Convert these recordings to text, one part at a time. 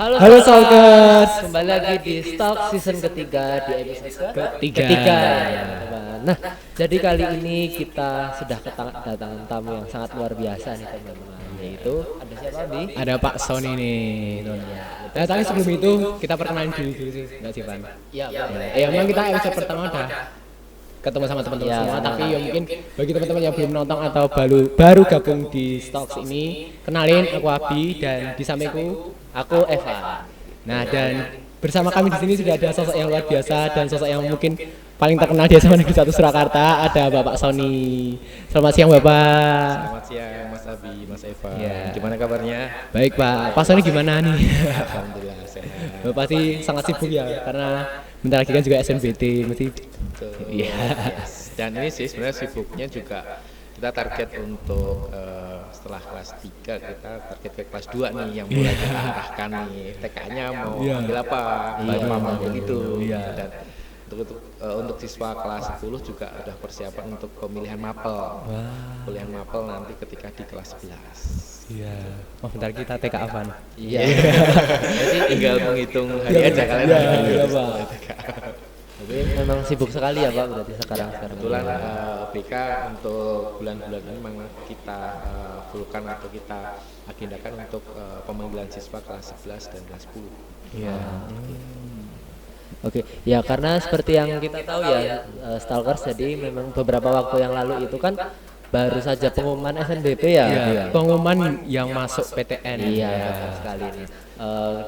Halo Stalkers, kembali lagi di Stalk season ketiga di episode ketiga ya teman-teman. Nah, jadi kali ini kita sudah kedatangan tamu yang sangat luar biasa nih teman-teman. Yaitu ada siapa Bi? Ada Pak Sony nih. Nah, tapi sebelum itu kita perkenalan dulu sih, enggak sih, Pan? Iya, Memang kita episode pertama udah ketemu sama teman-teman Ya, semua, benar. tapi ya mungkin bagi teman-teman yang belum nonton atau baru gabung di Stalks ini, kenalin aku Abi dan di sampingku. Aku Eva. Nah, dan bersama kami di sini sudah ada sosok yang luar biasa dan sosok yang mungkin paling terkenal di SMA Negeri 1 Surakarta, ada Bapak Sony. Selamat siang, Bapak. Selamat siang Mas Abi, Mas Eva. Ya. Gimana kabarnya? Baik, Pak. Pak Sony gimana nih? Alhamdulillah sehat. Bapak pasti sangat sibuk ya, karena bentar lagi kan juga SNBT, mesti. Betul. Iya. Yes. Dan ini sih sebenarnya sibuknya juga kita target untuk setelah kelas 3 kita target ke kelas 2 nih yang mulai kita arahkan nih TK-nya mau Iya. ambil apa, bapak mau ambil itu. Iya. Dan untuk siswa kelas 10 juga udah persiapan untuk pemilihan mapel. Pemilihan mapel nanti ketika di kelas 11. Iya. Oh, bentar kita TK apaan? Iya. Jadi tinggal menghitung hari aja kalian. Iya, Pak. Jadi memang sibuk sekali ya Pak berarti sekarang. Kebetulan OBK untuk bulan-bulan ini memang kita fullkan atau kita agendakan untuk pemanggilan siswa kelas 11 dan kelas 10. Iya. Oke, ya karena seperti yang kita tahu ya Stalkers, jadi memang beberapa waktu yang lalu itu kan baru saja pengumuman SNBP ya. Iya. Pengumuman yang masuk PTN. Iya, betul sekali nih.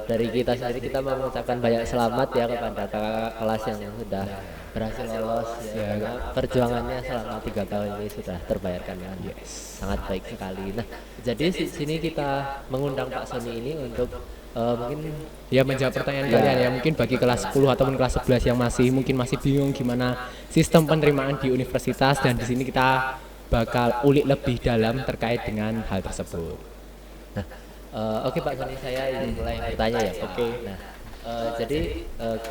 Dari kita sendiri kita mau mengucapkan banyak selamat ya kepada kakak kelas yang sudah berhasil lolos ya, karena perjuangannya selama 3 tahun ini sudah terbayarkan dengan sangat baik sekali. Nah, jadi sini kita mengundang Pak Sony ini untuk mungkin Ya, menjawab pertanyaan kalian ya, mungkin bagi kelas 10 ataupun kelas 11 yang masih bingung gimana sistem penerimaan di universitas, dan di sini kita bakal ulik lebih dalam terkait dengan hal tersebut. Nah, oke Pak Sony, saya ingin mulai bertanya ya. Oke. Nah, jadi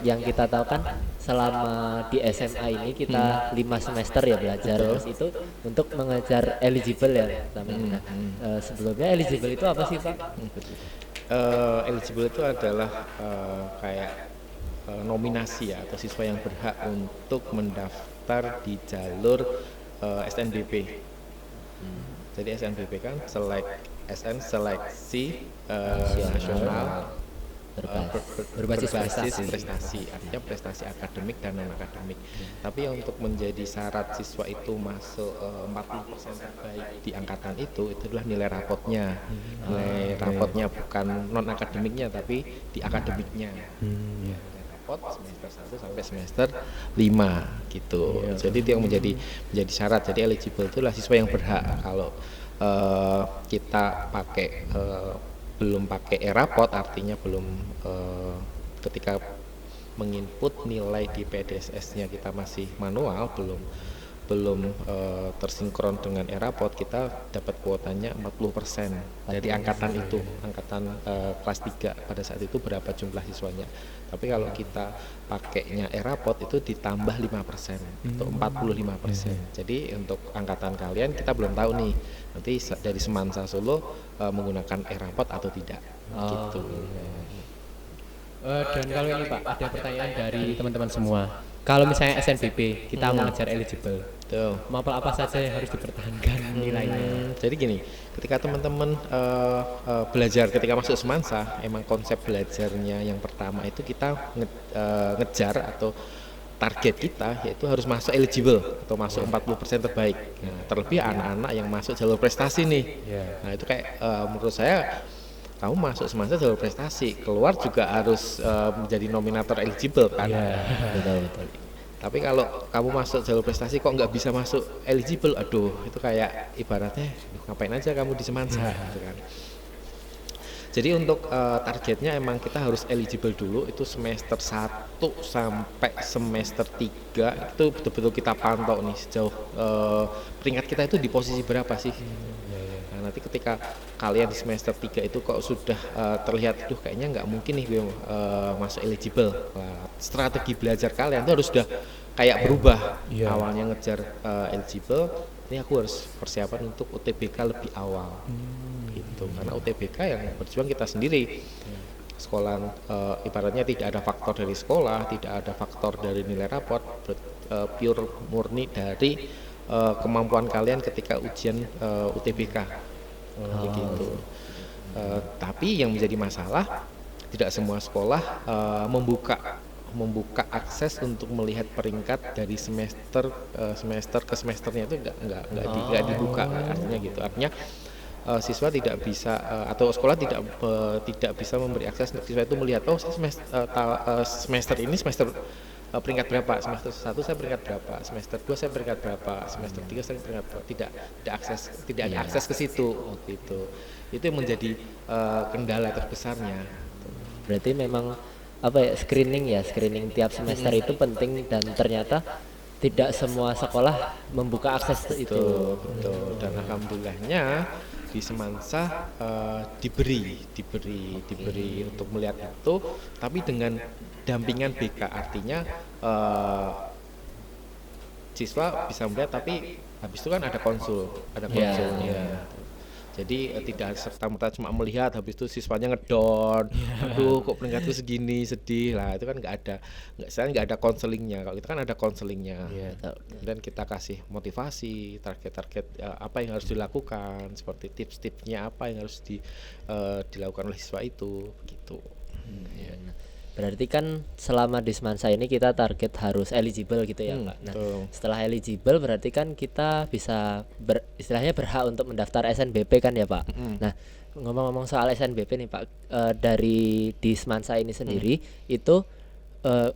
yang kita tahu kan selama di SMA ini kita 5 semester ya belajar itu untuk mengejar eligible ya namanya. Sebelumnya eligible itu apa sih Pak? Eligible itu adalah kayak nominasi ya, atau siswa yang berhak untuk mendaftar di jalur SNBP. Jadi SNBP kan seleksi nasional Berbasis prestasi, artinya prestasi akademik dan non akademik. Tapi untuk menjadi syarat siswa itu masuk 40% terbaik di angkatan itu adalah nilai rapotnya. Nilai rapotnya bukan non akademiknya tapi di akademiknya. Nilai rapot semester 1 sampai semester 5 gitu. Jadi itu yang menjadi syarat. Jadi eligible itu adalah siswa yang berhak. Kalau kita pakai belum pakai e-rapot, artinya belum ketika menginput nilai di PDSS-nya kita masih manual, belum tersinkron dengan e-rapot, kita dapat kuotanya 40% dari angkatan itu, angkatan kelas 3 pada saat itu berapa jumlah siswanya. Tapi kalau kita pakainya e-rapot itu ditambah 5% atau 45%. Jadi untuk angkatan kalian kita belum tahu nih nanti dari Semansa Solo menggunakan e-rapot atau tidak. Gitu. Dan kalau ini Pak, ada pertanyaan dari teman-teman semua. Kalau misalnya SNBP kita mengejar eligible, Tuh. mapel apa saja yang harus dipertahankan nilainya? Jadi gini, ketika teman-teman belajar ketika masuk Semansa, emang konsep belajarnya yang pertama itu kita ngejar atau target kita yaitu harus masuk eligible atau masuk 40% terbaik. Nah, terlebih anak-anak yang masuk jalur prestasi nih. Nah, itu kayak menurut saya kamu masuk Semansa jalur prestasi, keluar juga harus menjadi nominator eligible kan. Betul. Tapi kalau kamu masuk jalur prestasi kok nggak bisa masuk eligible, aduh itu kayak ibaratnya ngapain aja kamu di Semansa gitu kan. Jadi untuk targetnya emang kita harus eligible dulu, itu semester 1 sampai semester 3 itu betul-betul kita pantau nih sejauh peringkat kita itu di posisi berapa sih. Nah, nanti ketika kalian di semester 3 itu kok sudah terlihat tuh kayaknya nggak mungkin nih gue masuk eligible. Nah, strategi belajar kalian itu harus sudah kayak berubah. Awalnya ngejar eligible, ini aku harus persiapan untuk UTBK lebih awal. Gitu. Karena UTBK yang berjuang kita sendiri. sekolah ibaratnya tidak ada faktor dari sekolah, tidak ada faktor dari nilai raport, pure murni dari kemampuan kalian ketika ujian UTBK. Begitu. Tapi yang menjadi masalah, tidak semua sekolah membuka akses untuk melihat peringkat dari semester ke semesternya, itu nggak dibuka. Artinya gitu, artinya siswa tidak bisa atau sekolah tidak bisa memberi akses siswa itu melihat, oh saya semester ini peringkat berapa, semester 1 saya peringkat berapa, semester 2 saya peringkat berapa, semester 3 saya peringkat berapa. Tidak ada akses ke situ gitu. Itu yang menjadi kendala terbesarnya. Berarti memang screening tiap semester itu penting, dan ternyata tidak semua sekolah membuka akses itu. Betul. Dan alhamdulillahnya di Semansa diberi untuk melihat itu, tapi dengan dampingan BK, artinya siswa bisa melihat, tapi habis itu kan ada konsulnya. Jadi tidak serta-merta cuma melihat habis itu siswanya ngedon, aduh kok peringkatku segini, sedih lah, itu kan nggak ada konselingnya. Kalau kita kan ada konselingnya, dan kita kasih motivasi, target-target apa yang harus dilakukan, seperti tips-tipsnya apa yang harus dilakukan oleh siswa itu, begitu. Berarti kan selama di Semansa ini kita target harus eligible gitu ya Pak. Nah setelah eligible berarti kan kita bisa istilahnya berhak untuk mendaftar SNBP kan ya Pak. Nah ngomong-ngomong soal SNBP nih Pak, dari di Semansa ini sendiri itu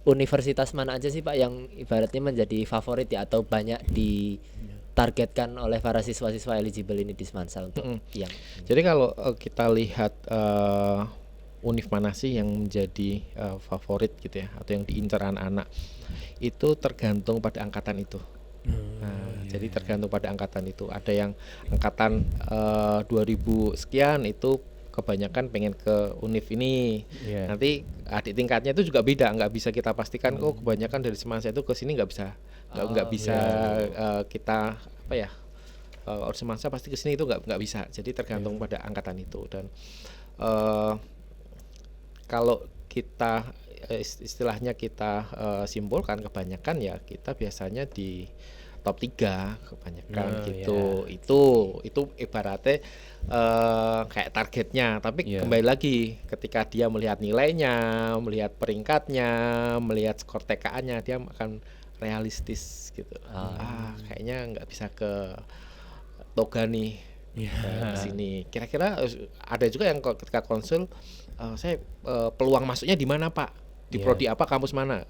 universitas mana aja sih Pak yang ibaratnya menjadi favorit ya, atau banyak ditargetkan oleh para siswa-siswa eligible ini di Semansa untuk yang. Jadi kalau kita lihat univ mana sih yang menjadi favorit gitu ya, atau yang diincar anak-anak, itu tergantung pada angkatan itu. Jadi tergantung pada angkatan itu. Ada yang angkatan 2000 sekian itu kebanyakan pengen ke univ ini. Nanti adik tingkatnya itu juga beda, nggak bisa kita pastikan kok kebanyakan dari Semansa itu ke sini nggak bisa kita apa ya, orang Semansa pasti ke sini itu nggak bisa. Jadi tergantung pada angkatan itu. Dan kalau kita istilahnya kita simpulkan, kebanyakan ya kita biasanya di top 3 kebanyakan gitu. Itu ibaratnya kayak targetnya, tapi kembali lagi ketika dia melihat nilainya, melihat peringkatnya, melihat skor TKA-nya, dia akan realistis gitu. Kayaknya nggak bisa ke Toga nih, ke sini. Kira-kira ada juga yang ketika konsul, saya peluang masuknya di mana Pak? Di prodi apa, kampus mana?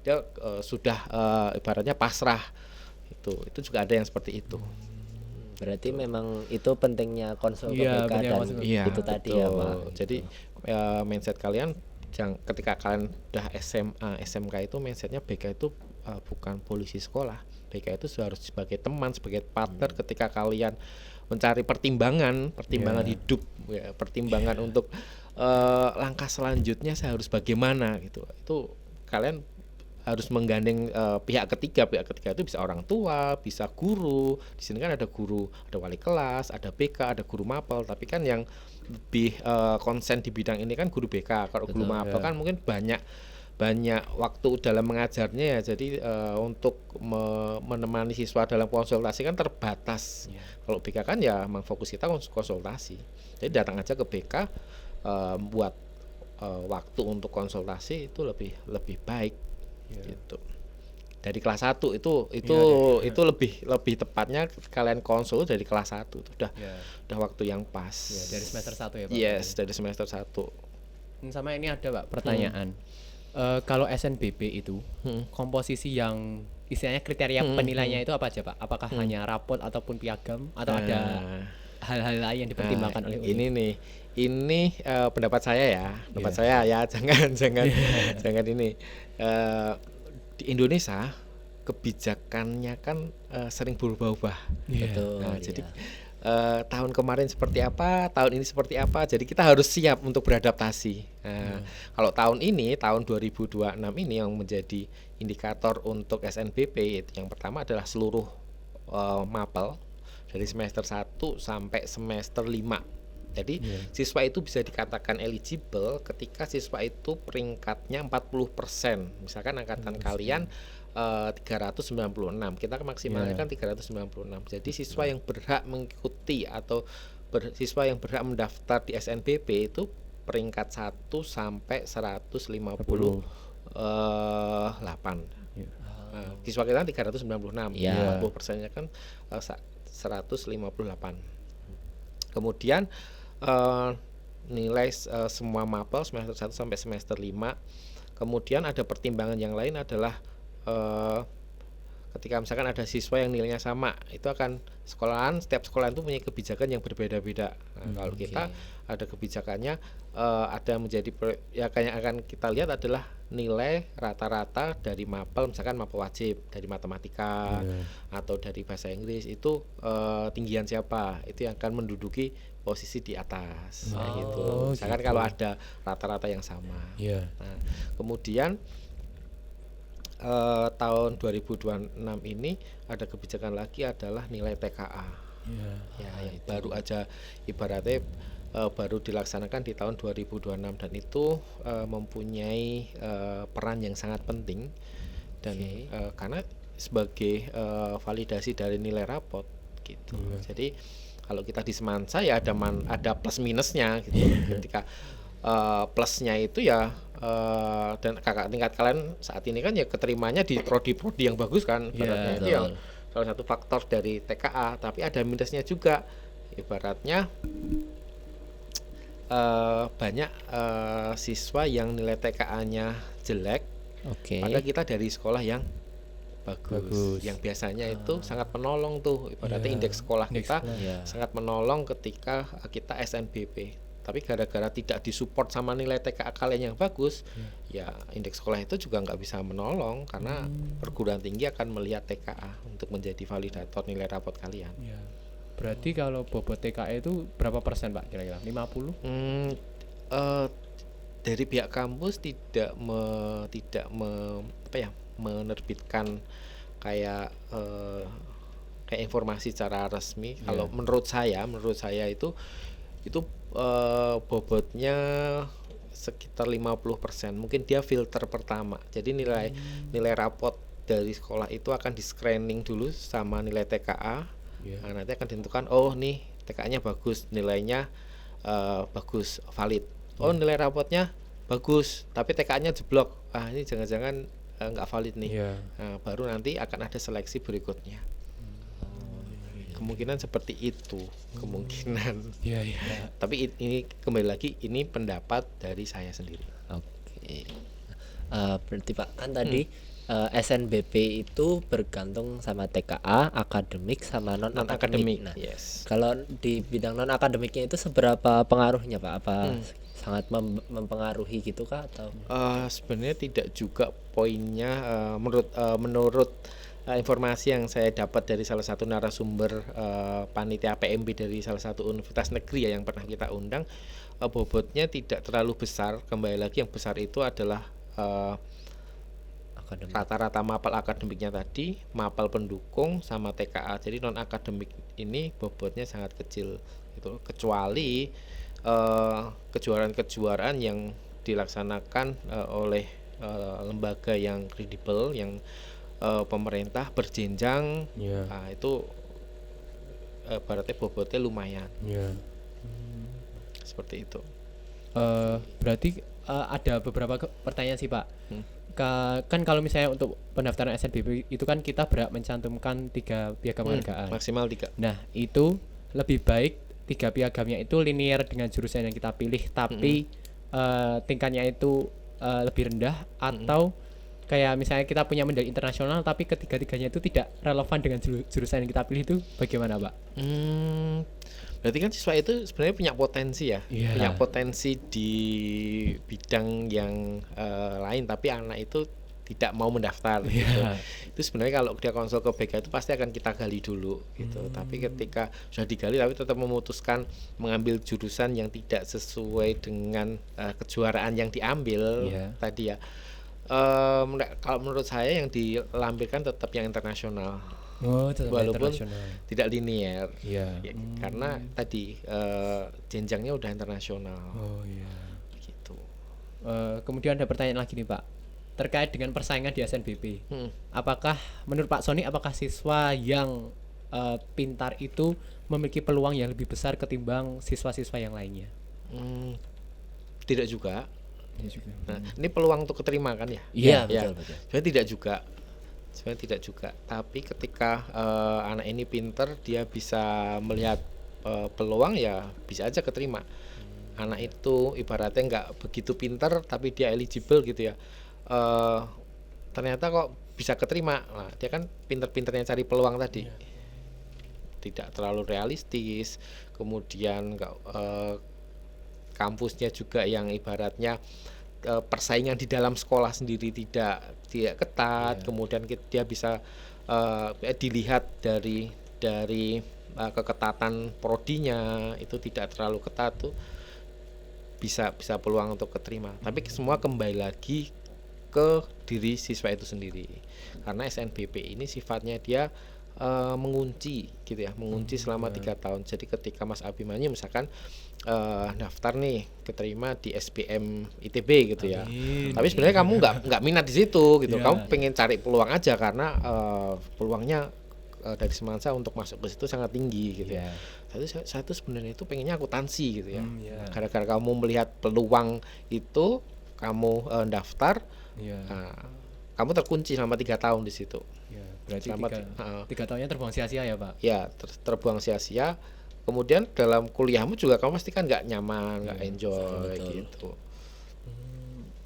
Dia sudah ibaratnya pasrah. Itu juga ada yang seperti itu. Berarti memang itu pentingnya konsul ke BK dan itu tadi ya Pak. Jadi mindset kalian ketika kalian udah SMA, SMK itu mindsetnya BK itu bukan polisi sekolah. BK itu harus sebagai teman, sebagai partner ketika kalian mencari pertimbangan hidup, pertimbangan untuk langkah selanjutnya saya harus bagaimana gitu. Itu kalian harus menggandeng pihak ketiga itu bisa orang tua, bisa guru. Di sini kan ada guru, ada wali kelas, ada BK, ada guru mapel. Tapi kan yang lebih konsen di bidang ini kan guru BK. Kalau guru mapel kan mungkin banyak waktu dalam mengajarnya ya. Jadi untuk menemani siswa dalam konsultasi kan terbatas. Kalau BK kan ya memang fokus kita konsultasi. Jadi datang aja ke BK buat waktu untuk konsultasi itu lebih baik gitu. Dari kelas 1 itu lebih tepatnya kalian konsul dari kelas 1 itu udah waktu yang pas. Dari semester 1 ya Pak. Yes, dari semester 1. Sama ini ada Pak pertanyaan. Kalau SNBP itu komposisi yang istilahnya kriteria penilaiannya itu apa aja Pak? Apakah hanya rapot ataupun piagam, atau ada hal-hal lain yang dipertimbangkan oleh UNI? Ini pendapat saya ya, saya ya, jangan ini. Di Indonesia kebijakannya kan sering berubah-ubah. Jadi tahun kemarin seperti apa, tahun ini seperti apa. Jadi kita harus siap untuk beradaptasi. Kalau tahun 2026 ini yang menjadi indikator untuk SNBP, yang pertama adalah seluruh mapel dari semester 1 sampai semester 5 Jadi siswa itu bisa dikatakan eligible ketika siswa itu peringkatnya 40%. Misalkan angkatan kalian 396, kita maksimalnya kan 396. Jadi siswa yang berhak mengikuti atau siswa yang berhak mendaftar di SNBP itu peringkat 1 sampai 158. Siswa kita 396, 40%-nya kan 158. Kemudian nilai semua mapel semester 1 sampai semester 5. Kemudian ada pertimbangan yang lain adalah ketika misalkan ada siswa yang nilainya sama, itu akan setiap sekolahan itu punya kebijakan yang berbeda-beda. Kalau kita ada kebijakannya ada menjadi yang akan kita lihat adalah nilai rata-rata dari mapel, misalkan mapel wajib dari matematika atau dari bahasa Inggris itu tinggian siapa, itu yang akan menduduki posisi di atas gitu. Misalkan kalau ada rata-rata yang sama. Nah, kemudian tahun 2026 ini ada kebijakan lagi adalah nilai TKA. Yang baru aja ibaratnya baru dilaksanakan di tahun 2026 dan itu mempunyai peran yang sangat penting dan karena sebagai validasi dari nilai rapot gitu. Jadi kalau kita di Semansa ya ada plus minusnya gitu. Ketika plusnya itu ya dan kakak tingkat kalian saat ini kan ya keterimanya di prodi-prodi yang bagus kan, ibaratnya itu yang salah satu faktor dari TKA. Tapi ada minusnya juga, ibaratnya banyak siswa yang nilai TKA-nya jelek, padahal kita dari sekolah yang bagus. Yang biasanya itu sangat menolong tuh, ibaratnya indeks sekolah kita sangat menolong ketika kita SNBP. Tapi gara-gara tidak disupport sama nilai TKA kalian yang bagus, ya indeks sekolah itu juga nggak bisa menolong karena perguruan tinggi akan melihat TKA untuk menjadi validator nilai rapot kalian. Berarti kalau bobot TKA itu berapa persen Pak kira-kira? 50? Dari pihak kampus tidak menerbitkan kayak informasi secara resmi. Kalau menurut saya itu bobotnya sekitar 50%. Mungkin dia filter pertama. Jadi nilai rapot dari sekolah itu akan di screening dulu sama nilai TKA. Nah, nanti akan ditentukan, oh nih TKA-nya bagus, nilainya bagus, valid. Oh nilai rapotnya bagus, tapi TKA-nya jeblok. Ini jangan-jangan nggak valid nih. Nah, baru nanti akan ada seleksi berikutnya. Kemungkinan seperti itu, kemungkinan. Tapi ini kembali lagi, ini pendapat dari saya sendiri. Berarti Pak kan tadi SNBP itu bergantung sama TKA, akademik sama non akademik. Nah, kalau di bidang non akademiknya itu seberapa pengaruhnya Pak? Apa sangat mempengaruhi gitu kah atau? Sebenarnya tidak juga poinnya. Menurut informasi yang saya dapat dari salah satu narasumber panitia PMB dari salah satu universitas negeri yang pernah kita undang, bobotnya tidak terlalu besar. Kembali lagi yang besar itu adalah rata-rata mapel akademiknya tadi, mapel pendukung sama TKA. Jadi non akademik ini bobotnya sangat kecil gitu. Kecuali kejuaraan-kejuaraan yang dilaksanakan oleh lembaga yang kredibel, yang pemerintah berjenjang, nah itu berarti bobotnya lumayan. Seperti itu. Berarti ada beberapa pertanyaan sih Pak. Kan kalau misalnya untuk pendaftaran SNBP itu kan kita berhak mencantumkan 3 piagam penghargaan. Maksimal 3. Nah itu lebih baik 3 piagamnya itu linear dengan jurusan yang kita pilih, tapi tingkatnya itu lebih rendah, atau kayak misalnya kita punya medali internasional tapi ketiga-tiganya itu tidak relevan dengan jurusan yang kita pilih, itu bagaimana Pak? Berarti kan siswa itu sebenarnya punya potensi ya, punya potensi di bidang yang lain, tapi anak itu tidak mau mendaftar gitu. Itu sebenarnya kalau dia konsul ke BK itu pasti akan kita gali dulu gitu. Tapi ketika sudah digali tapi tetap memutuskan mengambil jurusan yang tidak sesuai dengan kejuaraan yang diambil tadi ya. Kalau menurut saya yang dilampirkan tetap yang internasional. Oh, tetap walaupun internasional. tidak linear. Iya. Ya, karena tadi jenjangnya udah internasional Oh iya. gitu. Kemudian ada pertanyaan lagi nih Pak, terkait dengan persaingan di SNBP. Hmm. Apakah menurut Pak Sony, apakah siswa yang pintar itu memiliki peluang yang lebih besar ketimbang siswa-siswa yang lainnya? Tidak juga. Iya juga. Nah, ini peluang untuk keterima kan ya? Iya, Ya. betul. Sebenarnya tidak juga. Sebenarnya tidak juga. Tapi ketika anak ini pinter, dia bisa melihat peluang, ya bisa aja keterima. Anak itu ibaratnya nggak begitu pinter, tapi dia eligible gitu ya. Ternyata kok bisa keterima. Nah, dia kan pinter-pinternya cari peluang tadi. Tidak terlalu realistis. Kemudian nggak kampusnya juga yang ibaratnya persaingan di dalam sekolah sendiri tidak ketat. Kemudian dia bisa dilihat dari keketatan prodinya itu tidak terlalu ketat tuh, bisa peluang untuk keterima. Tapi semua kembali lagi ke diri siswa itu sendiri, karena SNBP ini sifatnya dia mengunci gitu ya, mengunci selama 3 tahun. Jadi ketika Mas Abimanyu misalkan daftar nih, keterima di SBM ITB gitu ya. Tapi sebenarnya kamu nggak minat di situ gitu. Kamu pengen cari peluang aja karena peluangnya dari Semansa untuk masuk ke situ sangat tinggi gitu ya. Saya tuh sebenarnya itu pengennya akuntansi gitu ya. Gara-gara kamu melihat peluang itu, kamu daftar, kamu terkunci selama 3 tahun di situ. Berarti tiga tahunnya terbuang sia-sia ya Pak? Ya, terbuang sia-sia. Kemudian dalam kuliahmu juga kamu pasti kan nggak nyaman, nggak enjoy gitu.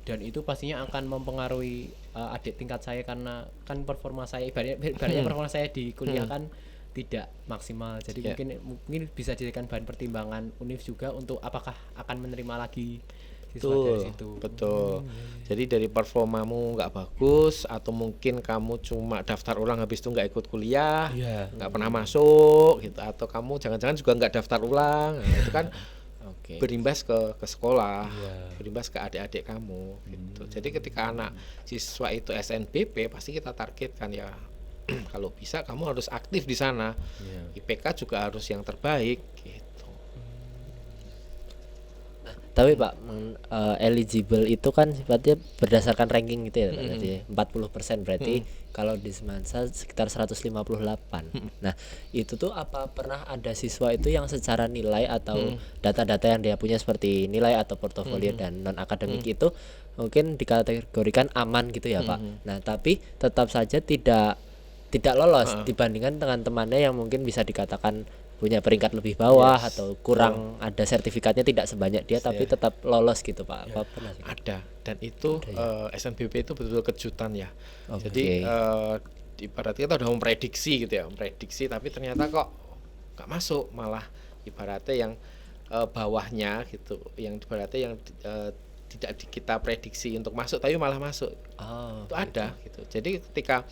Dan itu pastinya akan mempengaruhi adik tingkat saya, karena kan performa saya ibaratnya performa saya di kuliah kan tidak maksimal. Jadi mungkin bisa dijadikan bahan pertimbangan Univ juga untuk apakah akan menerima lagi siswa dari situ. Betul. Jadi dari performamu nggak bagus, atau mungkin kamu cuma daftar ulang habis itu nggak ikut kuliah, nggak pernah masuk gitu, atau kamu jangan-jangan juga nggak daftar ulang. Nah, itu kan berimbas ke sekolah, berimbas ke adik-adik kamu gitu. Jadi ketika anak siswa itu SNBP, pasti kita targetkan ya kalau bisa kamu harus aktif di sana. IPK juga harus yang terbaik gitu. Tapi Pak, eligible itu kan sifatnya berdasarkan ranking gitu ya, berarti 40%, berarti kalau di Semansa sekitar 158. Nah, itu tuh apa pernah ada siswa itu yang secara nilai atau data-data yang dia punya seperti nilai atau portofolio dan non akademik itu mungkin dikategorikan aman gitu ya Pak. Nah, tapi tetap saja tidak lolos dibandingkan dengan temannya yang mungkin bisa dikatakan punya peringkat lebih bawah atau kurang ada sertifikatnya tidak sebanyak dia, tapi tetap lolos gitu Pak. Apa pernah sih? Ada, dan itu SNBP itu betul-betul kejutan ya. Jadi ibaratnya kita udah memprediksi gitu ya, memprediksi tapi ternyata kok nggak masuk, malah ibaratnya yang bawahnya gitu, yang ibaratnya yang tidak kita prediksi untuk masuk tapi malah masuk. Itu ada gitu. Jadi ketika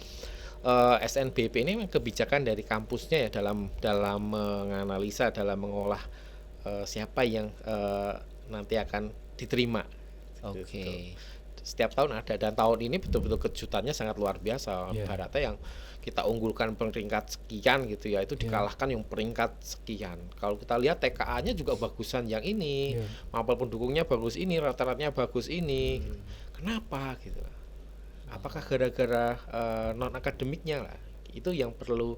SNBP ini kebijakan dari kampusnya ya dalam menganalisa, dalam mengolah siapa yang nanti akan diterima. Gitu. Setiap tahun ada, dan tahun ini betul-betul kejutannya sangat luar biasa. Ibaratnya yang kita unggulkan peringkat sekian gitu ya, itu dikalahkan yang peringkat sekian. Kalau kita lihat TKA-nya juga bagusan yang ini, mapel pendukungnya bagus ini, rata-ratanya bagus ini. Kenapa gitu? Apakah gara-gara non akademiknya lah? Itu yang perlu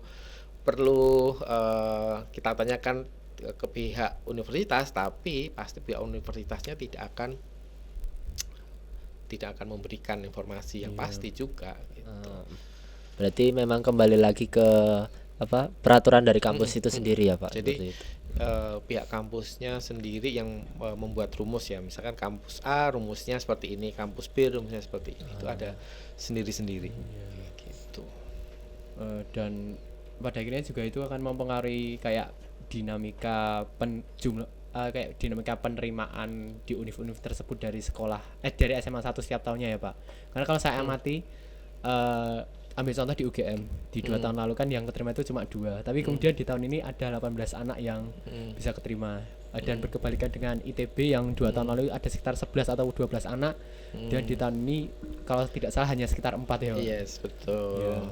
kita tanyakan ke pihak universitas, tapi pasti pihak universitasnya tidak akan memberikan informasi yang pasti juga gitu. Berarti memang kembali lagi ke peraturan dari kampus itu sendiri ya Pak. Jadi pihak kampusnya sendiri yang membuat rumus ya, misalkan kampus A rumusnya seperti ini, kampus B rumusnya seperti ini. Itu ada sendiri-sendiri gitu. Dan pada akhirnya juga itu akan mempengaruhi kayak dinamika dinamika penerimaan di univ-univ tersebut dari sekolah dari SMA 1 setiap tahunnya ya Pak. Karena kalau saya amati ambil contoh di UGM di 2 tahun lalu kan yang keterima itu cuma 2, tapi kemudian di tahun ini ada 18 anak yang bisa keterima, dan berkebalikan dengan ITB yang 2 tahun lalu ada sekitar 11 atau 12 anak, dan di tahun ini kalau tidak salah hanya sekitar 4 ya. Yes, betul.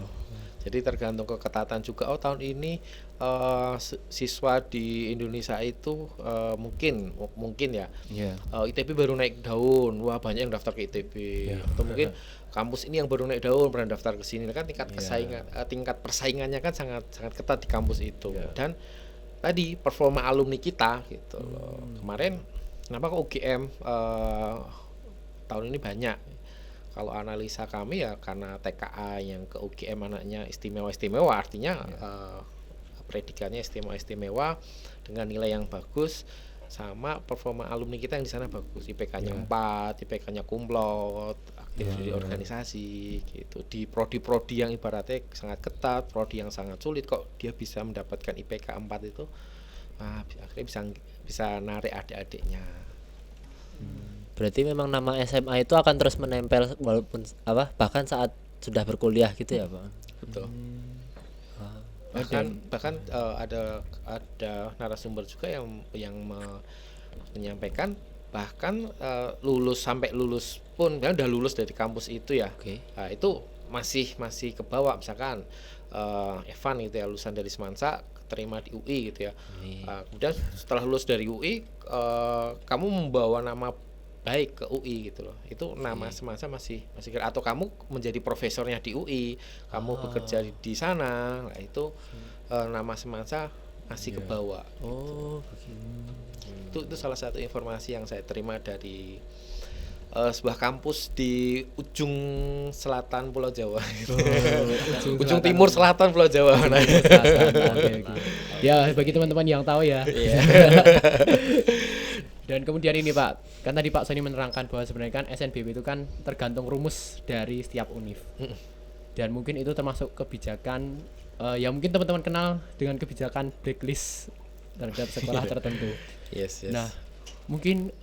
Jadi tergantung keketatan juga. Oh, tahun ini siswa di Indonesia itu mungkin ya Iya. ITB baru naik daun, wah banyak yang daftar ke ITB. Atau mungkin kampus ini yang baru naik daun pernah daftar ke sini. Kan tingkat tingkat persaingannya kan sangat sangat ketat di kampus itu. Dan tadi performa alumni kita gitu loh. Kemarin kenapa kok UGM tahun ini banyak? Kalau analisa kami ya karena TKA yang ke UGM anaknya istimewa-istimewa, artinya predikannya istimewa-istimewa dengan nilai yang bagus, sama performa alumni kita yang di sana bagus, IPK-nya 4, IPK-nya kumlot, aktif di organisasi gitu. Di prodi-prodi yang ibaratnya sangat ketat, prodi yang sangat sulit, kok dia bisa mendapatkan IPK 4 itu, akhirnya bisa narik adik-adiknya. Berarti memang nama SMA itu akan terus menempel walaupun bahkan saat sudah berkuliah gitu ya, Pak. Betul. Bahkan ada narasumber juga yang menyampaikan bahkan lulus pun kan udah lulus dari kampus itu ya. Nah, itu masih kebawa, misalkan Evan gitu ya, lulusan dari Semansa terima di UI gitu ya. Kemudian setelah lulus dari UI kamu membawa nama baik ke UI gitu loh, itu nama Semansa masih atau kamu menjadi profesornya di UI, kamu bekerja di sana, nah itu nama Semansa masih kebawa. Itu salah satu informasi yang saya terima dari sebuah kampus di ujung selatan Pulau Jawa. Ujung timur selatan Pulau Jawa. Ya bagi teman-teman yang tahu ya. Dan kemudian ini Pak, kan tadi Pak Sony menerangkan bahwa sebenarnya kan SNBP itu kan tergantung rumus dari setiap univ. Dan mungkin itu termasuk kebijakan yang mungkin teman-teman kenal dengan kebijakan blacklist terhadap sekolah tertentu. Yes. Nah, mungkin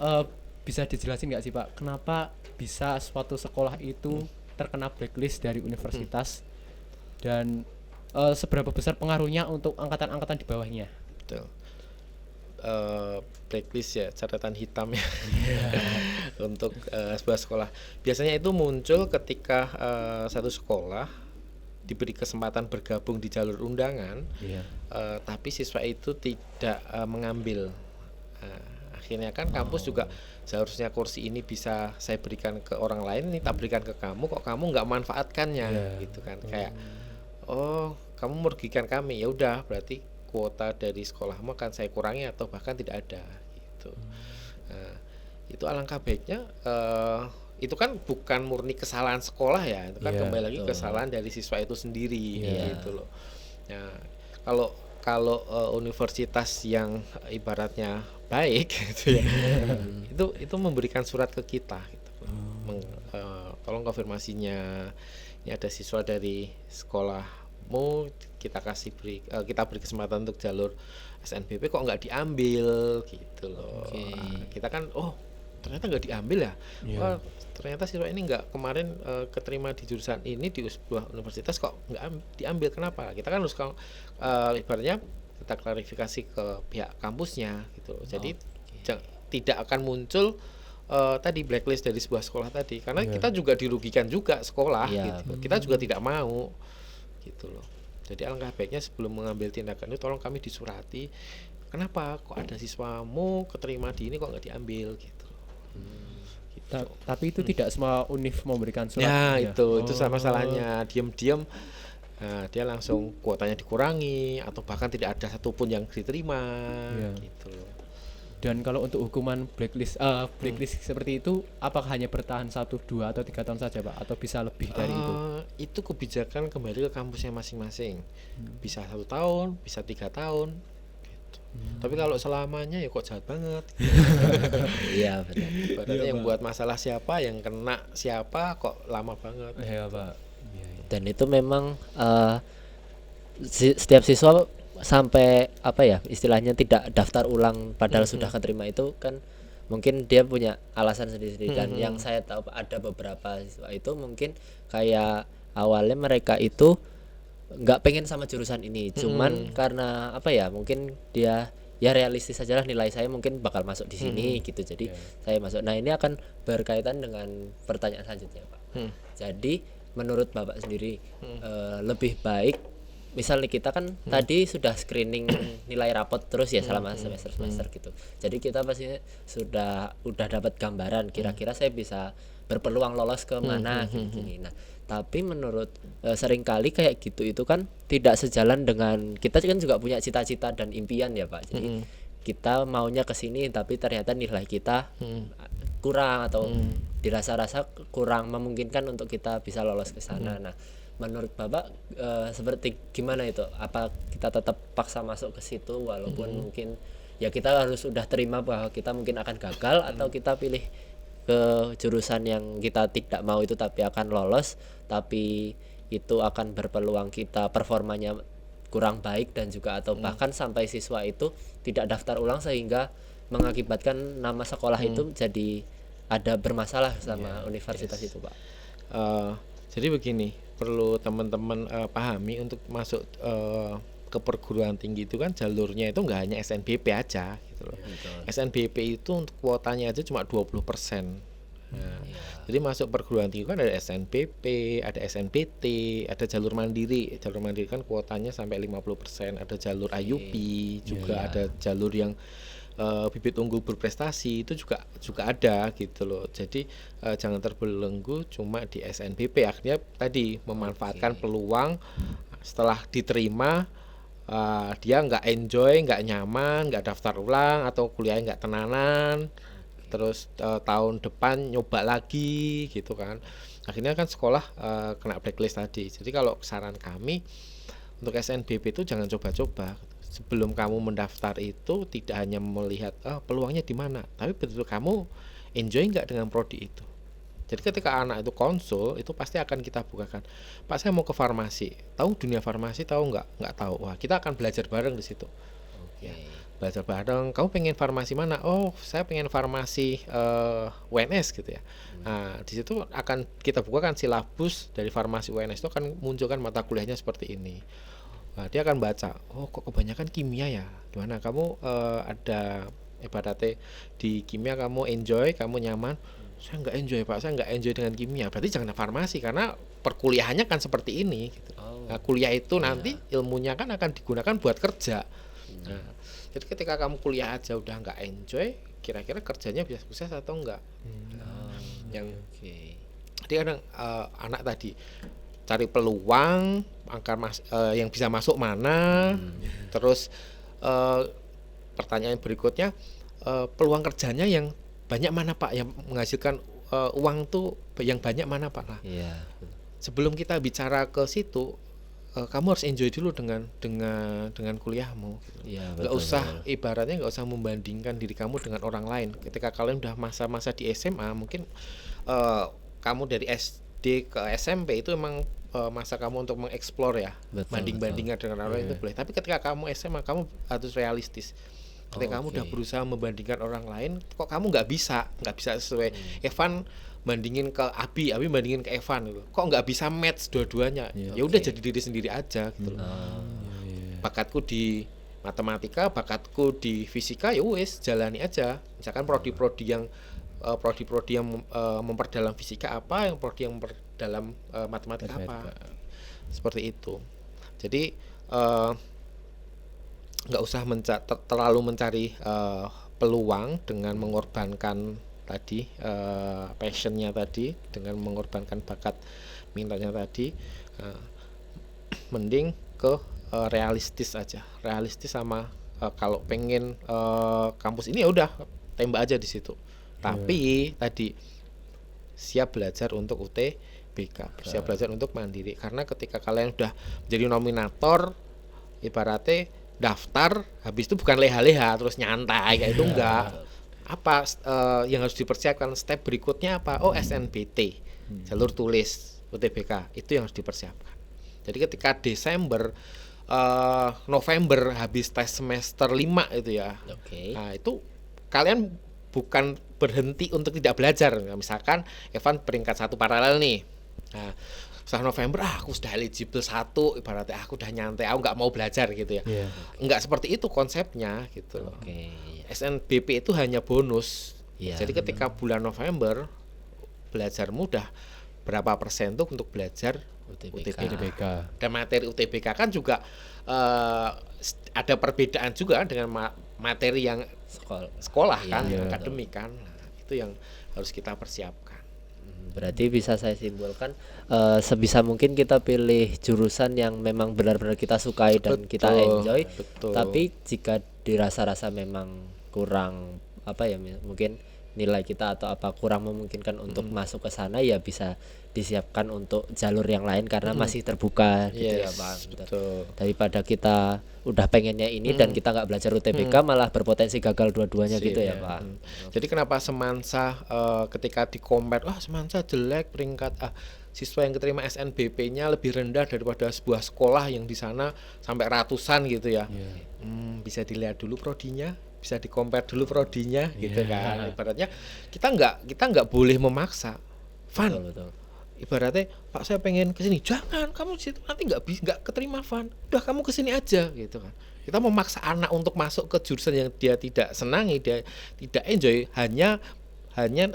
bisa dijelasin nggak sih Pak, kenapa bisa suatu sekolah itu terkena blacklist dari universitas dan seberapa besar pengaruhnya untuk angkatan-angkatan di bawahnya? Betul. Blacklist ya, catatan hitam ya untuk sebuah sekolah. Biasanya itu muncul ketika satu sekolah diberi kesempatan bergabung di jalur undangan, tapi siswa itu tidak mengambil. Akhirnya kan kampus juga seharusnya kursi ini bisa saya berikan ke orang lain, ini tak berikan ke kamu, kok kamu nggak manfaatkannya gitu kan. Kayak kamu merugikan kami, ya udah berarti kuota dari sekolahmu akan saya kurangi atau bahkan tidak ada gitu. Nah, itu alangkah baiknya itu kan bukan murni kesalahan sekolah ya, itu kan kembali lagi kesalahan dari siswa itu sendiri gitu loh. Nah, kalau universitas yang ibaratnya baik gitu ya, itu memberikan surat ke kita gitu. Tolong konfirmasinya, ini ada siswa dari sekolahmu, kita beri kesempatan untuk jalur SNBP kok nggak diambil gitu loh. Kita kan ternyata nggak diambil ya. Ternyata siswa ini nggak kemarin keterima di jurusan ini di sebuah universitas, kok nggak diambil, kenapa? Kita kan harus ibaratnya kita klarifikasi ke pihak kampusnya gitu. Jadi tidak akan muncul tadi blacklist dari sebuah sekolah tadi, karena kita juga dirugikan juga sekolah gitu. Kita juga tidak mau gitu loh. Jadi alangkah baiknya sebelum mengambil tindakan itu tolong kami disurati, kenapa kok ada siswamu keterima di ini kok nggak diambil gitu. Tapi itu tidak semua univ memberikan surat. Ya itu sama masalahnya, diam-diam dia langsung kuotanya dikurangi atau bahkan tidak ada satupun yang diterima gitu loh. Dan kalau untuk hukuman blacklist seperti itu, apakah hanya bertahan 1, 2 atau 3 tahun saja Pak, atau bisa lebih dari itu? Itu kebijakan kembali ke kampusnya masing-masing. Bisa 1 tahun, bisa 3 tahun gitu. Tapi kalau selamanya ya kok jahat banget. Iya benar. Berarti yang buat masalah siapa, yang kena siapa, kok lama banget. Iya Pak. Dan itu memang setiap siswa sampai istilahnya tidak daftar ulang padahal sudah keterima, itu kan mungkin dia punya alasan sendiri-sendiri kan. Yang saya tahu ada beberapa siswa itu mungkin kayak awalnya mereka itu nggak pengen sama jurusan ini, cuman karena mungkin dia realistis saja lah, nilai saya mungkin bakal masuk di sini gitu, jadi saya masuk. Nah ini akan berkaitan dengan pertanyaan selanjutnya Pak. Jadi menurut Bapak sendiri lebih baik misalnya kita kan tadi sudah screening nilai rapot terus ya selama semester gitu. Jadi kita pasti udah dapat gambaran kira-kira saya bisa berpeluang lolos ke mana gini. Nah, tapi menurut seringkali kayak gitu itu kan tidak sejalan dengan kita kan juga punya cita-cita dan impian ya Pak. Jadi kita maunya ke sini tapi ternyata nilai kita kurang atau dirasa-rasa kurang memungkinkan untuk kita bisa lolos ke sana. Nah, menurut Bapak seperti gimana itu? Apa kita tetap paksa masuk ke situ walaupun mungkin ya kita harus sudah terima bahwa kita mungkin akan gagal atau kita pilih ke jurusan yang kita tidak mau itu tapi akan lolos tapi itu akan berpeluang kita performanya kurang baik dan juga atau bahkan sampai siswa itu tidak daftar ulang sehingga mengakibatkan nama sekolah itu jadi ada bermasalah sama universitas itu Pak. Jadi begini, perlu teman-teman pahami untuk masuk ke perguruan tinggi itu kan jalurnya itu nggak hanya SNBP aja gitu loh. SNBP itu untuk kuotanya aja cuma 20%. Nah, jadi masuk perguruan tinggi kan ada SNBP, ada SNBT, ada jalur mandiri. Jalur mandiri kan kuotanya sampai 50%, ada jalur IUP, juga ada jalur yang bibit unggul berprestasi itu juga ada gitu loh. Jadi jangan terbelenggu cuma di SNBP. Akhirnya tadi memanfaatkan peluang setelah diterima dia nggak enjoy, nggak nyaman, nggak daftar ulang atau kuliahnya nggak tenanan, terus tahun depan nyoba lagi gitu kan. Akhirnya kan sekolah kena blacklist tadi. Jadi kalau saran kami untuk SNBP itu jangan coba-coba. Sebelum kamu mendaftar itu tidak hanya melihat peluangnya di mana, tapi betul kamu enjoy nggak dengan prodi itu. Jadi ketika anak itu konsul itu pasti akan kita bukakan, Pak saya mau ke farmasi, tahu dunia farmasi tahu nggak tahu, wah kita akan belajar bareng di situ. Ya, belajar bareng. Kamu pengen farmasi mana? Oh saya pengen farmasi UNS gitu ya. Nah di situ akan kita bukakan silabus dari farmasi UNS itu akan munculkan mata kuliahnya seperti ini. Nah, dia akan baca, oh kok kebanyakan kimia ya, gimana kamu ada ibaratnya di kimia kamu enjoy, kamu nyaman. Saya nggak enjoy Pak, saya nggak enjoy dengan kimia. Berarti jangan farmasi karena perkuliahannya kan seperti ini gitu. Nah, kuliah itu nanti ilmunya kan akan digunakan buat kerja. Nah, jadi ketika kamu kuliah aja udah nggak enjoy, kira-kira kerjanya bisa sukses atau enggak? Jadi kadang anak tadi cari peluang yang bisa masuk mana, terus pertanyaan berikutnya peluang kerjanya yang banyak mana Pak, yang menghasilkan uang tuh yang banyak mana Pak. Nah, sebelum kita bicara ke situ kamu harus enjoy dulu dengan kuliahmu gitu. Nggak usah ibaratnya nggak usah membandingkan diri kamu dengan orang lain. Ketika kalian udah masa-masa di SMA mungkin kamu dari SD ke SMP itu emang masa kamu untuk mengeksplor ya, banding-bandingkan dengan orang lain itu boleh. Tapi ketika kamu SMA kamu harus realistis. Ketika kamu udah berusaha membandingkan orang lain, kok kamu nggak bisa sesuai Evan bandingin ke Abi bandingin ke Evan gitu. Kok nggak bisa match dua-duanya? Ya udah jadi diri sendiri aja gitu loh. Bakatku di matematika, bakatku di fisika, ya wes jalani aja. Misalkan prodi-prodi yang memperdalam fisika apa, yang prodi yang memperdalam matematika apa, seperti itu. Jadi nggak usah terlalu mencari peluang dengan mengorbankan tadi passionnya tadi, dengan mengorbankan bakat mintanya tadi. Mending ke realistis aja, realistis sama kalau pengen kampus ini ya udah tembak aja di situ. Tapi tadi siap belajar untuk UTBK, siap belajar untuk mandiri. Karena ketika kalian udah jadi nominator, ibaratnya daftar, habis itu bukan leha-leha terus nyantai kayak itu enggak. Apa yang harus dipersiapkan step berikutnya apa? Oh SNBT, jalur tulis UTBK, itu yang harus dipersiapkan. Jadi ketika Desember November habis tes semester 5 itu ya. Nah, itu kalian bukan berhenti untuk tidak belajar. Misalkan Evan peringkat 1 paralel nih. Nah, setelah November aku sudah eligible 1, ibaratnya aku udah nyantai, aku nggak mau belajar gitu ya. Nggak seperti itu konsepnya gitu loh. SNBP itu hanya bonus. Jadi ketika bulan November belajarmu udah berapa persen tuh untuk belajar UTBK. UTBK. Dan materi UTBK kan juga ada perbedaan juga dengan materi yang sekolah kan, Iya, yang betul. akademik kan. Nah, itu yang harus kita persiapkan. Berarti bisa saya simpulkan sebisa mungkin kita pilih jurusan yang memang benar-benar kita sukai dan kita Betul, enjoy. betul. Tapi jika dirasa-rasa memang kurang apa ya, mungkin nilai kita atau apa kurang memungkinkan untuk masuk ke sana, ya bisa disiapkan untuk jalur yang lain karena masih terbuka gitu ya Yes, Pak. betul. Daripada kita udah pengennya ini dan kita nggak belajar UTBK malah berpotensi gagal dua-duanya gitu ya Pak. Jadi kenapa Semansa ketika di-compare, wah Semansa jelek peringkat siswa yang keterima SNBP-nya lebih rendah daripada sebuah sekolah yang di sana sampai ratusan gitu ya. Bisa dilihat dulu prodinya, bisa di-compare dulu prodinya gitu kan. Ibaratnya kita nggak boleh memaksa. Van, Betul. ibaratnya Pak saya pengen kesini, jangan kamu di situ nanti nggak keterima Van, udah kamu kesini aja gitu kan. Kita memaksa anak untuk masuk ke jurusan yang dia tidak senangi, dia tidak enjoy, hanya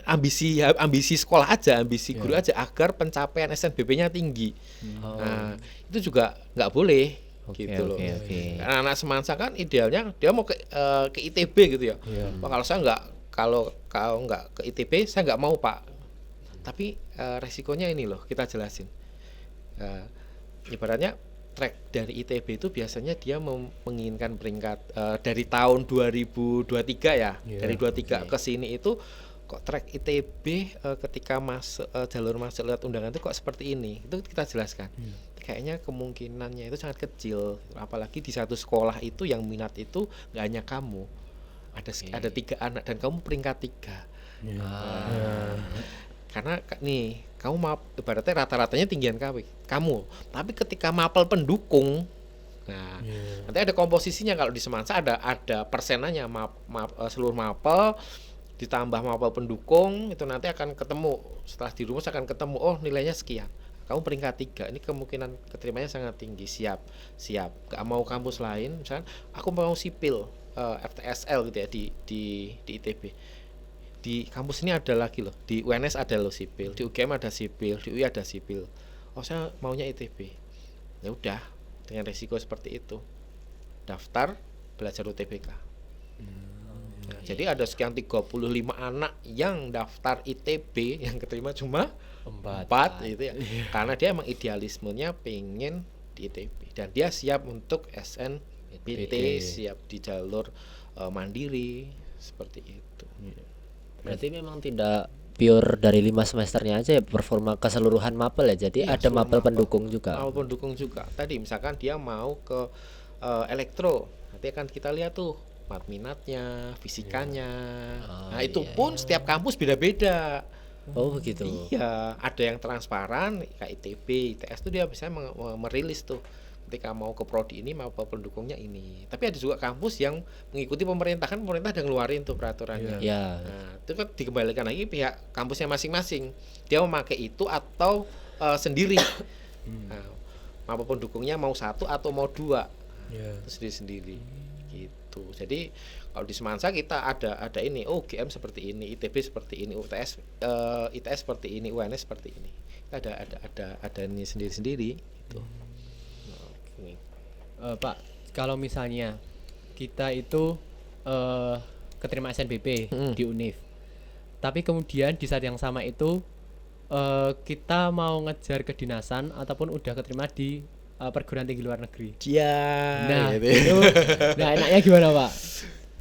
ambisi sekolah aja, ambisi guru aja agar pencapaian SNBP-nya tinggi. Nah itu juga nggak boleh. Oke, Gitu loh. oke, oke. Karena anak Semansa kan idealnya dia mau ke ITB gitu ya. Wah, kalau saya kalau nggak ke ITB saya nggak mau Pak. Tapi resikonya ini loh, kita jelasin. Ibaratnya track dari ITB itu biasanya dia menginginkan peringkat dari tahun 2023 ya. Dari 23 ke sini itu kok track ITB ketika masuk jalur masuk lewat undangan itu kok seperti ini. Itu kita jelaskan. Kayaknya kemungkinannya itu sangat kecil, apalagi di satu sekolah itu yang minat itu nggak hanya kamu, ada 3 anak dan kamu peringkat 3. Karena nih kamu ibaratnya rata-ratanya tinggian kamu, tapi ketika mapel pendukung, nah nanti ada komposisinya. Kalau di Semansa ada persenannya, seluruh mapel ditambah mapel pendukung itu nanti akan ketemu, setelah dirumus akan ketemu, oh nilainya sekian, kamu peringkat 3, ini kemungkinan keterimanya sangat tinggi. Siap. Gak mau kampus lain, misalnya aku mau sipil FTSL gitu ya di ITB. Di kampus ini ada lagi loh, di UNS ada loh sipil, di UGM ada sipil, di UI ada sipil. Oh saya maunya ITB. Ya udah, dengan resiko seperti itu daftar belajar UTBK. Nah, jadi ada sekian 35 anak yang daftar ITB yang keterima cuma 4 gitu ya. Karena dia emang idealismenya pengen di ITB dan dia siap untuk SNBT, siap di jalur mandiri seperti itu. Berarti memang tidak pure dari 5 semesternya aja ya, performa keseluruhan mapel ya. Jadi Iya, ada seluruh mapel pendukung juga. Mapel pendukung juga. Tadi misalkan dia mau ke elektro, nanti akan kita lihat tuh minatnya, fisikanya. Nah itu pun setiap kampus beda-beda. Oh begitu. Iya, ada yang transparan kayak ITB, ITS tuh dia bisa merilis tuh ketika mau ke prodi ini mapel pendukungnya ini. Tapi ada juga kampus yang mengikuti pemerintah, kan pemerintah udah ngeluarin tuh peraturannya. Ya. Nah, itu kan dikembalikan lagi pihak kampusnya masing-masing. Dia memakai itu atau sendiri. Nah, mapel pendukungnya mau 1 atau mau 2. Itu sendiri-sendiri. Gitu. Jadi kalau di Semansa kita ada ini, GM seperti ini, ITB seperti ini, ITS seperti ini, UNS seperti ini. Kita ada ini sendiri-sendiri gitu. Pak, kalau misalnya kita itu keterima SNBP di UNIF, tapi kemudian di saat yang sama itu kita mau ngejar kedinasan ataupun udah keterima di perguruan tinggi luar negeri. Nah, gitu. nah enaknya gimana Pak?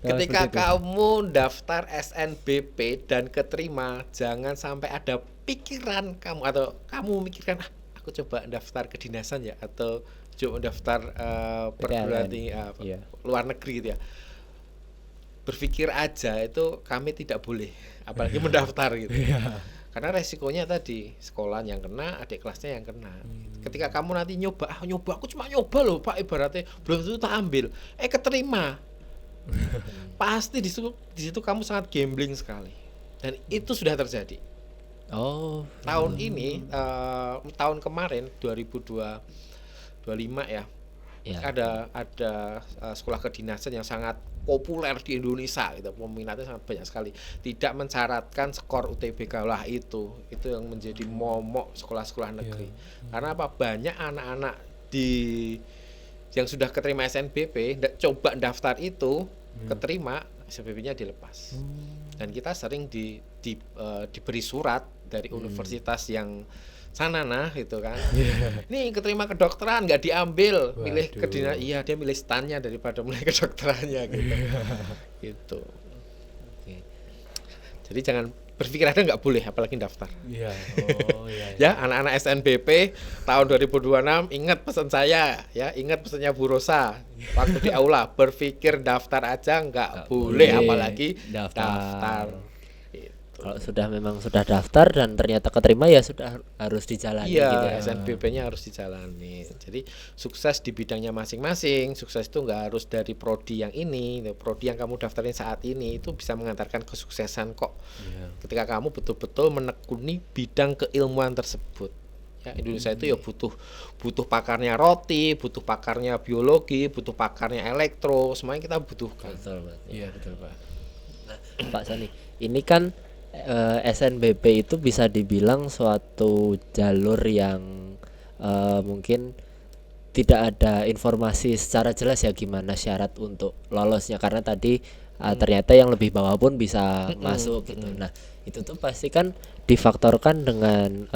Ketika kamu daftar SNBP dan keterima, jangan sampai ada pikiran kamu atau kamu mikirkan aku coba daftar kedinasan ya atau coba daftar perguruan tinggi luar negeri gitu ya. Berpikir aja itu kami tidak boleh, apalagi mendaftar gitu. Karena resikonya tadi sekolah yang kena, adik kelasnya yang kena. Ketika kamu nanti nyoba aku cuma nyoba loh Pak, ibaratnya belum tentu tak ambil, keterima. Pasti di situ kamu sangat gambling sekali. Dan itu sudah terjadi. Tahun ini tahun kemarin 2025 ya. Ya. Ada sekolah kedinasan yang sangat populer di Indonesia gitu, peminatnya sangat banyak sekali, tidak mensyaratkan skor UTBK lah, itu yang menjadi momok sekolah-sekolah negeri. Karena apa, banyak anak-anak yang sudah keterima SNBP coba daftar itu keterima, SNBP-nya dilepas. Dan kita sering diberi surat dari universitas yang sana gitu kan. Nih keterima kedokteran nggak diambil, milih dia milih stannya daripada milih kedokterannya gitu. Gitu. Oke. Jadi jangan berpikir ada nggak boleh, apalagi daftar. Iya. Ya, anak-anak SNBP tahun 2026 ingat pesan saya ya, ingat pesannya Bu Rosa waktu di aula, berpikir daftar aja nggak boleh, apalagi daftar. Kalau memang sudah daftar dan ternyata keterima ya sudah harus dijalani gitu ya. SNBP-nya harus dijalani. Jadi sukses di bidangnya masing-masing. Sukses itu nggak harus dari prodi yang ini, prodi yang kamu daftarin saat ini itu bisa mengantarkan kesuksesan kok. Ketika kamu betul-betul menekuni bidang keilmuan tersebut. Ya, Indonesia itu ya butuh pakarnya roti, butuh pakarnya biologi, butuh pakarnya elektro, semuanya kita butuhkan. Betul, Pak. Iya, betul, Pak. Nah, Pak Sani, ini kan SNBP itu bisa dibilang suatu jalur yang mungkin tidak ada informasi secara jelas ya gimana syarat untuk lolosnya, karena tadi ternyata yang lebih bawah pun bisa masuk gitu. Nah itu tuh pasti kan difaktorkan dengan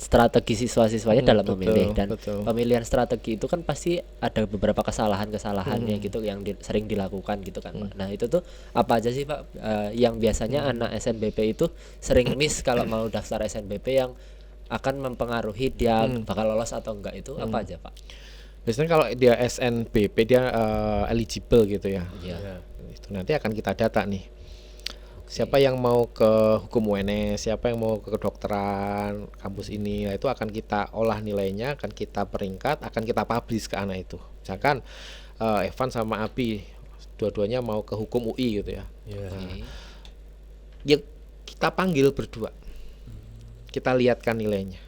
strategi siswa-siswanya dalam memilih, dan pemilihan strategi itu kan pasti ada beberapa kesalahan-kesalahannya gitu yang sering dilakukan gitu kan Pak. Nah itu tuh apa aja sih Pak yang biasanya anak SNBP itu sering miss kalau mau daftar SNBP yang akan mempengaruhi dia bakal lolos atau enggak, itu apa aja Pak? Biasanya kalau dia SNBP dia eligible gitu ya. Itu nanti akan kita data nih. Siapa yang mau ke hukum UNS, siapa yang mau ke kedokteran kampus ini, nah itu akan kita olah nilainya, akan kita peringkat, akan kita publish ke anak itu. Misalkan Evan sama Abi dua-duanya mau ke hukum UI gitu ya. Ya kita panggil berdua, kita lihatkan nilainya.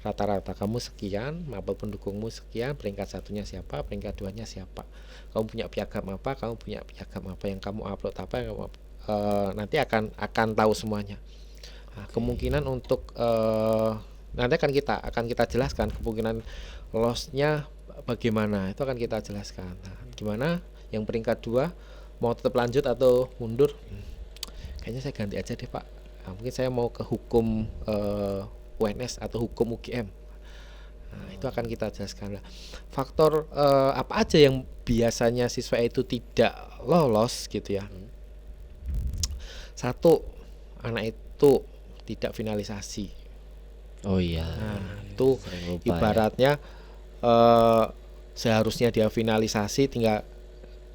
Rata-rata kamu sekian, mapel pendukungmu sekian, peringkat satunya siapa, peringkat duanya siapa, kamu punya piagam apa, kamu punya piagam apa, yang kamu upload apa, yang kamu nanti akan tahu semuanya. Nah, kemungkinan untuk nanti akan kita jelaskan kemungkinan lolosnya bagaimana, itu akan kita jelaskan. Nah, gimana yang peringkat 2 mau tetap lanjut atau mundur? Kayaknya saya ganti aja deh Pak. Nah, mungkin saya mau ke hukum UNS atau hukum UGM. Nah, itu akan kita jelaskan lah. Faktor apa aja yang biasanya siswa itu tidak lolos gitu ya. Satu, anak itu tidak finalisasi. Oh iya. Nah, itu ibaratnya seharusnya dia finalisasi, tinggal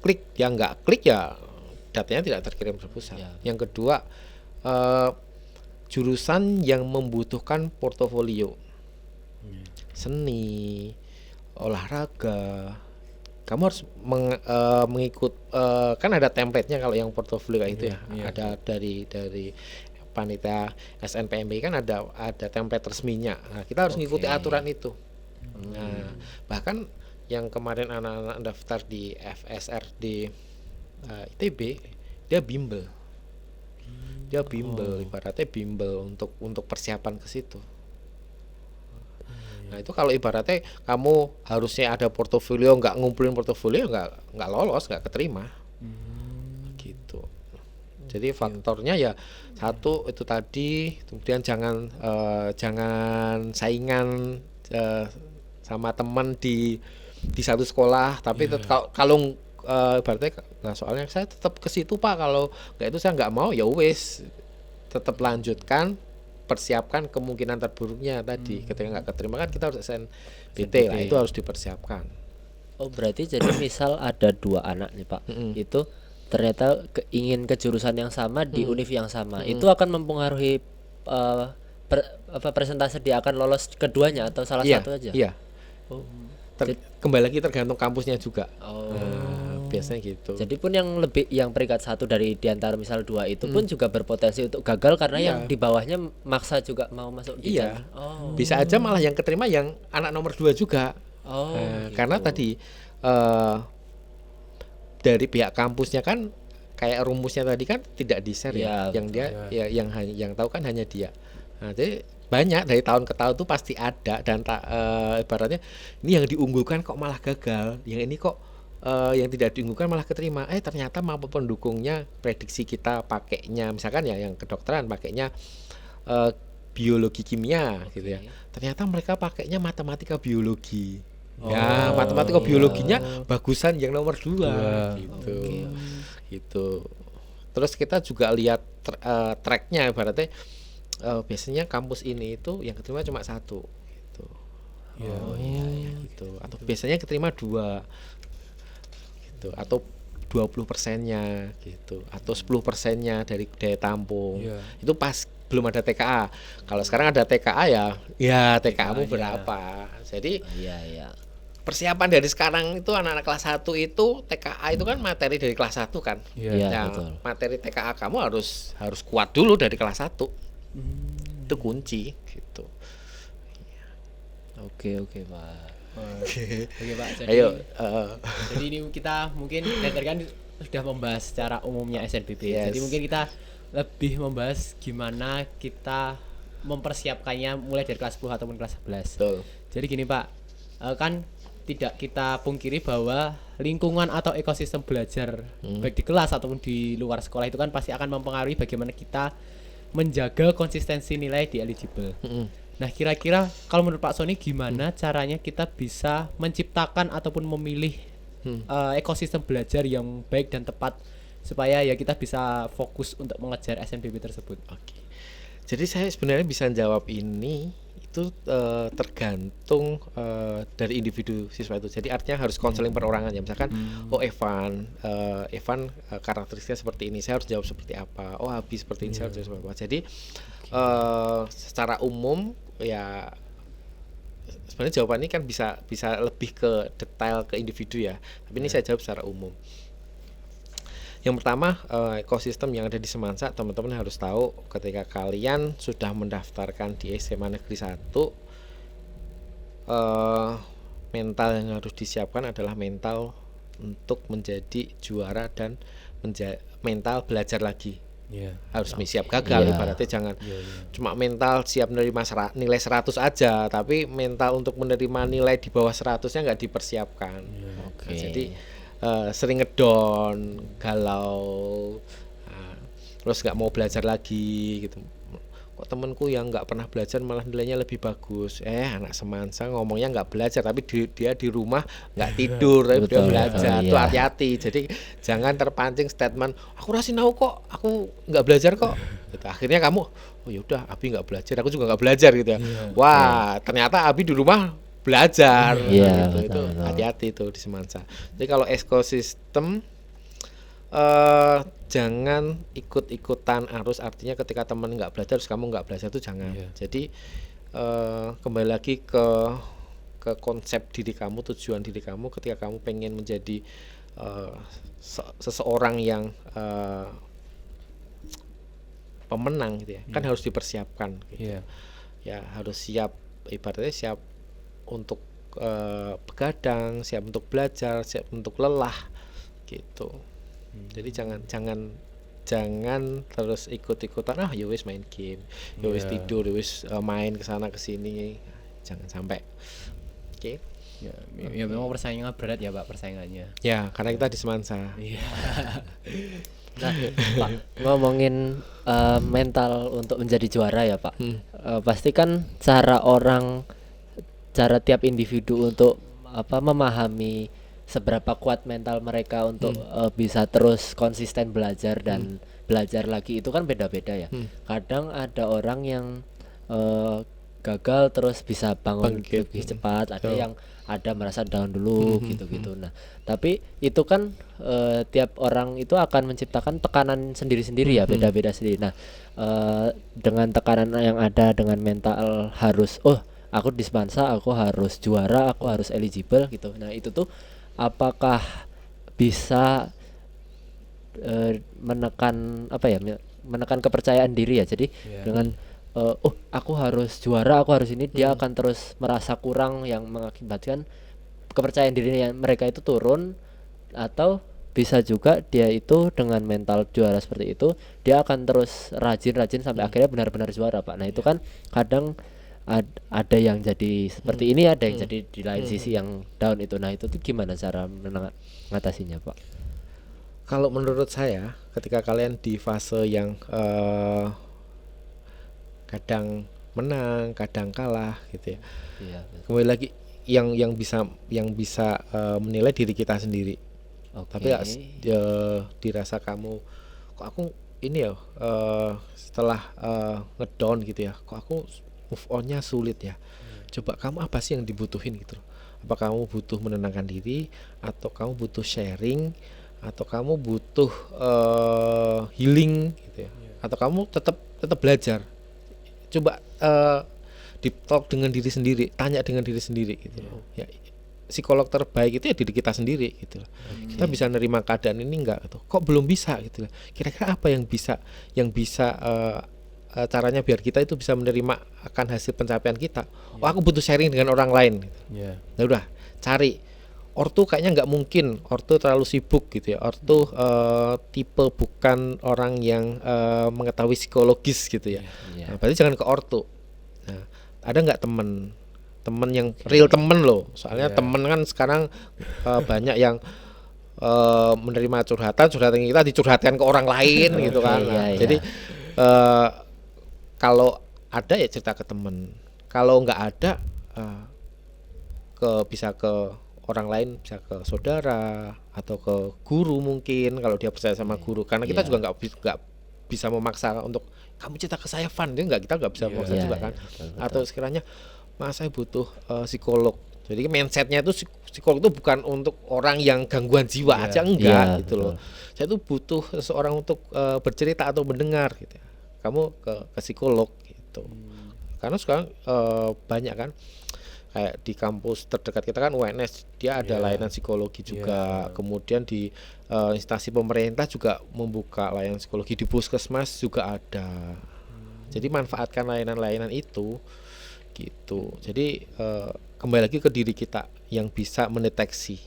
klik, dia nggak klik ya datanya tidak terkirim ke pusat. Yang kedua, jurusan yang membutuhkan portofolio, seni, olahraga, kamu harus mengikut kan ada template-nya kalau yang portofolio kayak itu ya. Ada dari panitia SNPMB kan ada template resminya. Nah, kita harus mengikuti aturan itu. Nah, bahkan yang kemarin anak-anak daftar di FSR di ITB, dia bimbel. Ibaratnya bimbel untuk persiapan ke situ. Nah itu kalau ibaratnya kamu harusnya ada portofolio, nggak ngumpulin portofolio nggak lolos, nggak keterima. Gitu. Jadi faktornya ya satu itu tadi, kemudian jangan saingan sama teman di satu sekolah, tapi kalau ibaratnya nah soalnya saya tetap ke situ Pak, kalau nggak itu saya nggak mau, ya wes tetap lanjutkan, persiapkan kemungkinan terburuknya tadi. Ketika nggak keterima kan kita harus SNBT lah, itu harus dipersiapkan. Oh berarti jadi misal ada 2 anak nih Pak, itu ternyata ingin ke jurusan yang sama di univ yang sama, itu akan mempengaruhi presentase dia akan lolos keduanya atau salah satu aja? Iya. Kembali lagi tergantung kampusnya juga. Biasanya gitu. Jadi pun yang peringkat 1 dari diantara misal 2 itu pun juga berpotensi untuk gagal karena yang di bawahnya maksa juga mau masuk di sana. Bisa aja malah yang keterima yang anak nomor 2 juga. Oh, Karena tadi eh, dari pihak kampusnya kan kayak rumusnya tadi kan tidak di-share ya, Iya, yang betul. dia ya yang tahu kan hanya dia. Nah, jadi banyak dari tahun ke tahun tuh pasti ada dan ibaratnya ini yang diunggulkan kok malah gagal, yang ini kok yang tidak diunggulkan malah keterima. Ternyata mampu pendukungnya prediksi kita pakainya misalkan ya yang kedokteran pakainya eh, biologi kimia gitu ya. Ternyata mereka pakainya matematika biologi. Ya, matematika biologinya bagusan yang nomor 2 gitu. Gitu. Terus kita juga lihat tracknya ibaratnya biasanya kampus ini itu yang keterima cuma 1 gitu. Gitu. Atau biasanya keterima 2 gitu. Atau 20%-nya gitu atau 10%-nya dari daya tampung. Itu pas belum ada TKA. Kalau sekarang ada TKA ya TKA-mu berapa. Jadi Iya. persiapan dari sekarang itu anak-anak kelas 1 itu TKA itu kan materi dari kelas 1 kan. Iya, Ya, betul. materi TKA kamu harus kuat dulu dari kelas 1. Itu kunci gitu. Oke, Pak. Oke Pak, jadi Ayo jadi ini kita mungkin dari tadi kan sudah membahas secara umumnya SNBP. Yes. Jadi mungkin kita lebih membahas gimana kita mempersiapkannya mulai dari kelas 10 ataupun kelas 11. betul. Jadi gini Pak, kan tidak kita pungkiri bahwa lingkungan atau ekosistem belajar baik di kelas ataupun di luar sekolah itu kan pasti akan mempengaruhi bagaimana kita menjaga konsistensi nilai di eligible. Nah, kira-kira kalau menurut Pak Sony gimana caranya kita bisa menciptakan ataupun memilih ekosistem belajar yang baik dan tepat supaya ya kita bisa fokus untuk mengejar SNBP tersebut. Oke. Jadi saya sebenarnya bisa jawab ini itu tergantung dari individu siswa itu. Jadi artinya harus konseling perorangan ya. Misalkan Evan karakteristiknya seperti ini, saya harus jawab seperti apa. Abi seperti ini, saya harus jawab seperti apa. Jadi secara umum ya sebenarnya jawaban ini kan bisa lebih ke detail ke individu ya. Tapi ini saya jawab secara umum. Yang pertama, ekosistem yang ada di Semansa, teman-teman harus tahu ketika kalian sudah mendaftarkan di SMA Negeri 1, mental yang harus disiapkan adalah mental untuk menjadi juara dan mental belajar lagi. Harus siap gagal, ibaratnya jangan cuma mental siap menerima nilai 100 aja, tapi mental untuk menerima nilai di bawah 100-nya nggak dipersiapkan. Nah, jadi sering ngedon, galau, terus nggak mau belajar lagi gitu. Kok temenku yang nggak pernah belajar malah nilainya lebih bagus. Anak Semansa ngomongnya nggak belajar tapi dia di rumah nggak tidur tapi dia Betul, belajar. Tuh hati-hati. Jadi jangan terpancing statement aku rasih tahu kok, aku nggak belajar kok. Gitu. Akhirnya kamu yaudah Abi nggak belajar, aku juga nggak belajar gitu ya. Wah ternyata Abi di rumah belajar. Gitu. Itu hati-hati tuh di Semansa. Jadi kalau ekosistem jangan ikut-ikutan arus, artinya ketika teman nggak belajar terus kamu nggak belajar itu jangan. Jadi kembali lagi ke konsep diri kamu, tujuan diri kamu ketika kamu pengen menjadi seseorang yang pemenang gitu ya, kan harus dipersiapkan gitu. Ya harus siap, ibaratnya siap untuk begadang, siap untuk belajar, siap untuk lelah gitu. Jadi jangan terus ikut-ikutan ya wis main game, ya wis tidur, ya wis main kesana kesini, jangan sampai. Oke. Ya memang persaingannya berat ya Pak, persaingannya. Ya karena kita di Semansa. Nah, Pak, ngomongin mental untuk menjadi juara ya Pak. Pasti kan cara tiap individu untuk memahami seberapa kuat mental mereka untuk bisa terus konsisten belajar dan belajar lagi itu kan beda-beda ya. Kadang ada orang yang gagal terus bisa bangun lebih cepat, ada yang merasa down dulu gitu-gitu. Nah, tapi itu kan tiap orang itu akan menciptakan tekanan sendiri-sendiri ya, beda-beda sendiri. Nah, dengan tekanan yang ada dengan mental harus aku di Semansa, aku harus juara, aku harus eligible gitu. Nah, itu tuh apakah bisa menekan kepercayaan diri ya. Jadi dengan aku harus juara, aku harus ini, dia akan terus merasa kurang yang mengakibatkan kepercayaan diri mereka itu turun, atau bisa juga dia itu dengan mental juara seperti itu dia akan terus rajin sampai akhirnya benar-benar juara Pak. Nah itu kan kadang ada yang jadi seperti ini, ada yang jadi di lain sisi yang down itu. Nah itu tuh gimana cara mengatasinya Pak? Kalau menurut saya, ketika kalian di fase yang kadang menang, kadang kalah gitu ya. Iya. Kembali lagi yang bisa menilai diri kita sendiri. Tapi dirasa kamu kok aku ini ya setelah ngedown gitu ya, kok aku move onnya sulit ya. Coba kamu apa sih yang dibutuhin gitu loh. Apa kamu butuh menenangkan diri, atau kamu butuh sharing, atau kamu butuh healing gitu ya, atau kamu tetap belajar. Coba deep talk dengan diri sendiri, tanya dengan diri sendiri gitu loh. Ya, psikolog terbaik itu ya diri kita sendiri gitu loh. Kita bisa nerima keadaan ini enggak gitu. Kok belum bisa gitu loh. Kira-kira apa yang bisa caranya biar kita itu bisa menerima akan hasil pencapaian kita. Oh, aku butuh sharing dengan orang lain gitu. Nah udah, cari. Ortu kayaknya nggak mungkin, Ortu terlalu sibuk gitu ya. Ortu tipe bukan orang yang mengetahui psikologis gitu ya. Nah, berarti jangan ke Ortu. Nah, ada nggak temen yang real temen loh, soalnya temen kan sekarang banyak yang menerima curhatan kita dicurhatkan ke orang lain gitu kan. Jadi kalau ada ya cerita ke temen, kalau nggak ada bisa ke orang lain, bisa ke saudara atau ke guru mungkin kalau dia percaya sama guru, karena kita juga nggak bisa memaksa untuk kamu cerita ke saya Van, kita nggak bisa memaksa juga kan. Betul. Atau sekiranya Mas saya butuh psikolog. Jadi mindsetnya itu psikolog itu bukan untuk orang yang gangguan jiwa aja, enggak gitu loh. Saya tuh butuh seseorang untuk bercerita atau mendengar gitu. Kamu ke psikolog gitu. Karena sekarang banyak kan kayak di kampus terdekat kita kan UNS, dia ada layanan psikologi juga. Kemudian di instansi pemerintah juga membuka layanan psikologi, di puskesmas juga ada. Jadi manfaatkan layanan-layanan itu gitu. Jadi kembali lagi ke diri kita yang bisa mendeteksi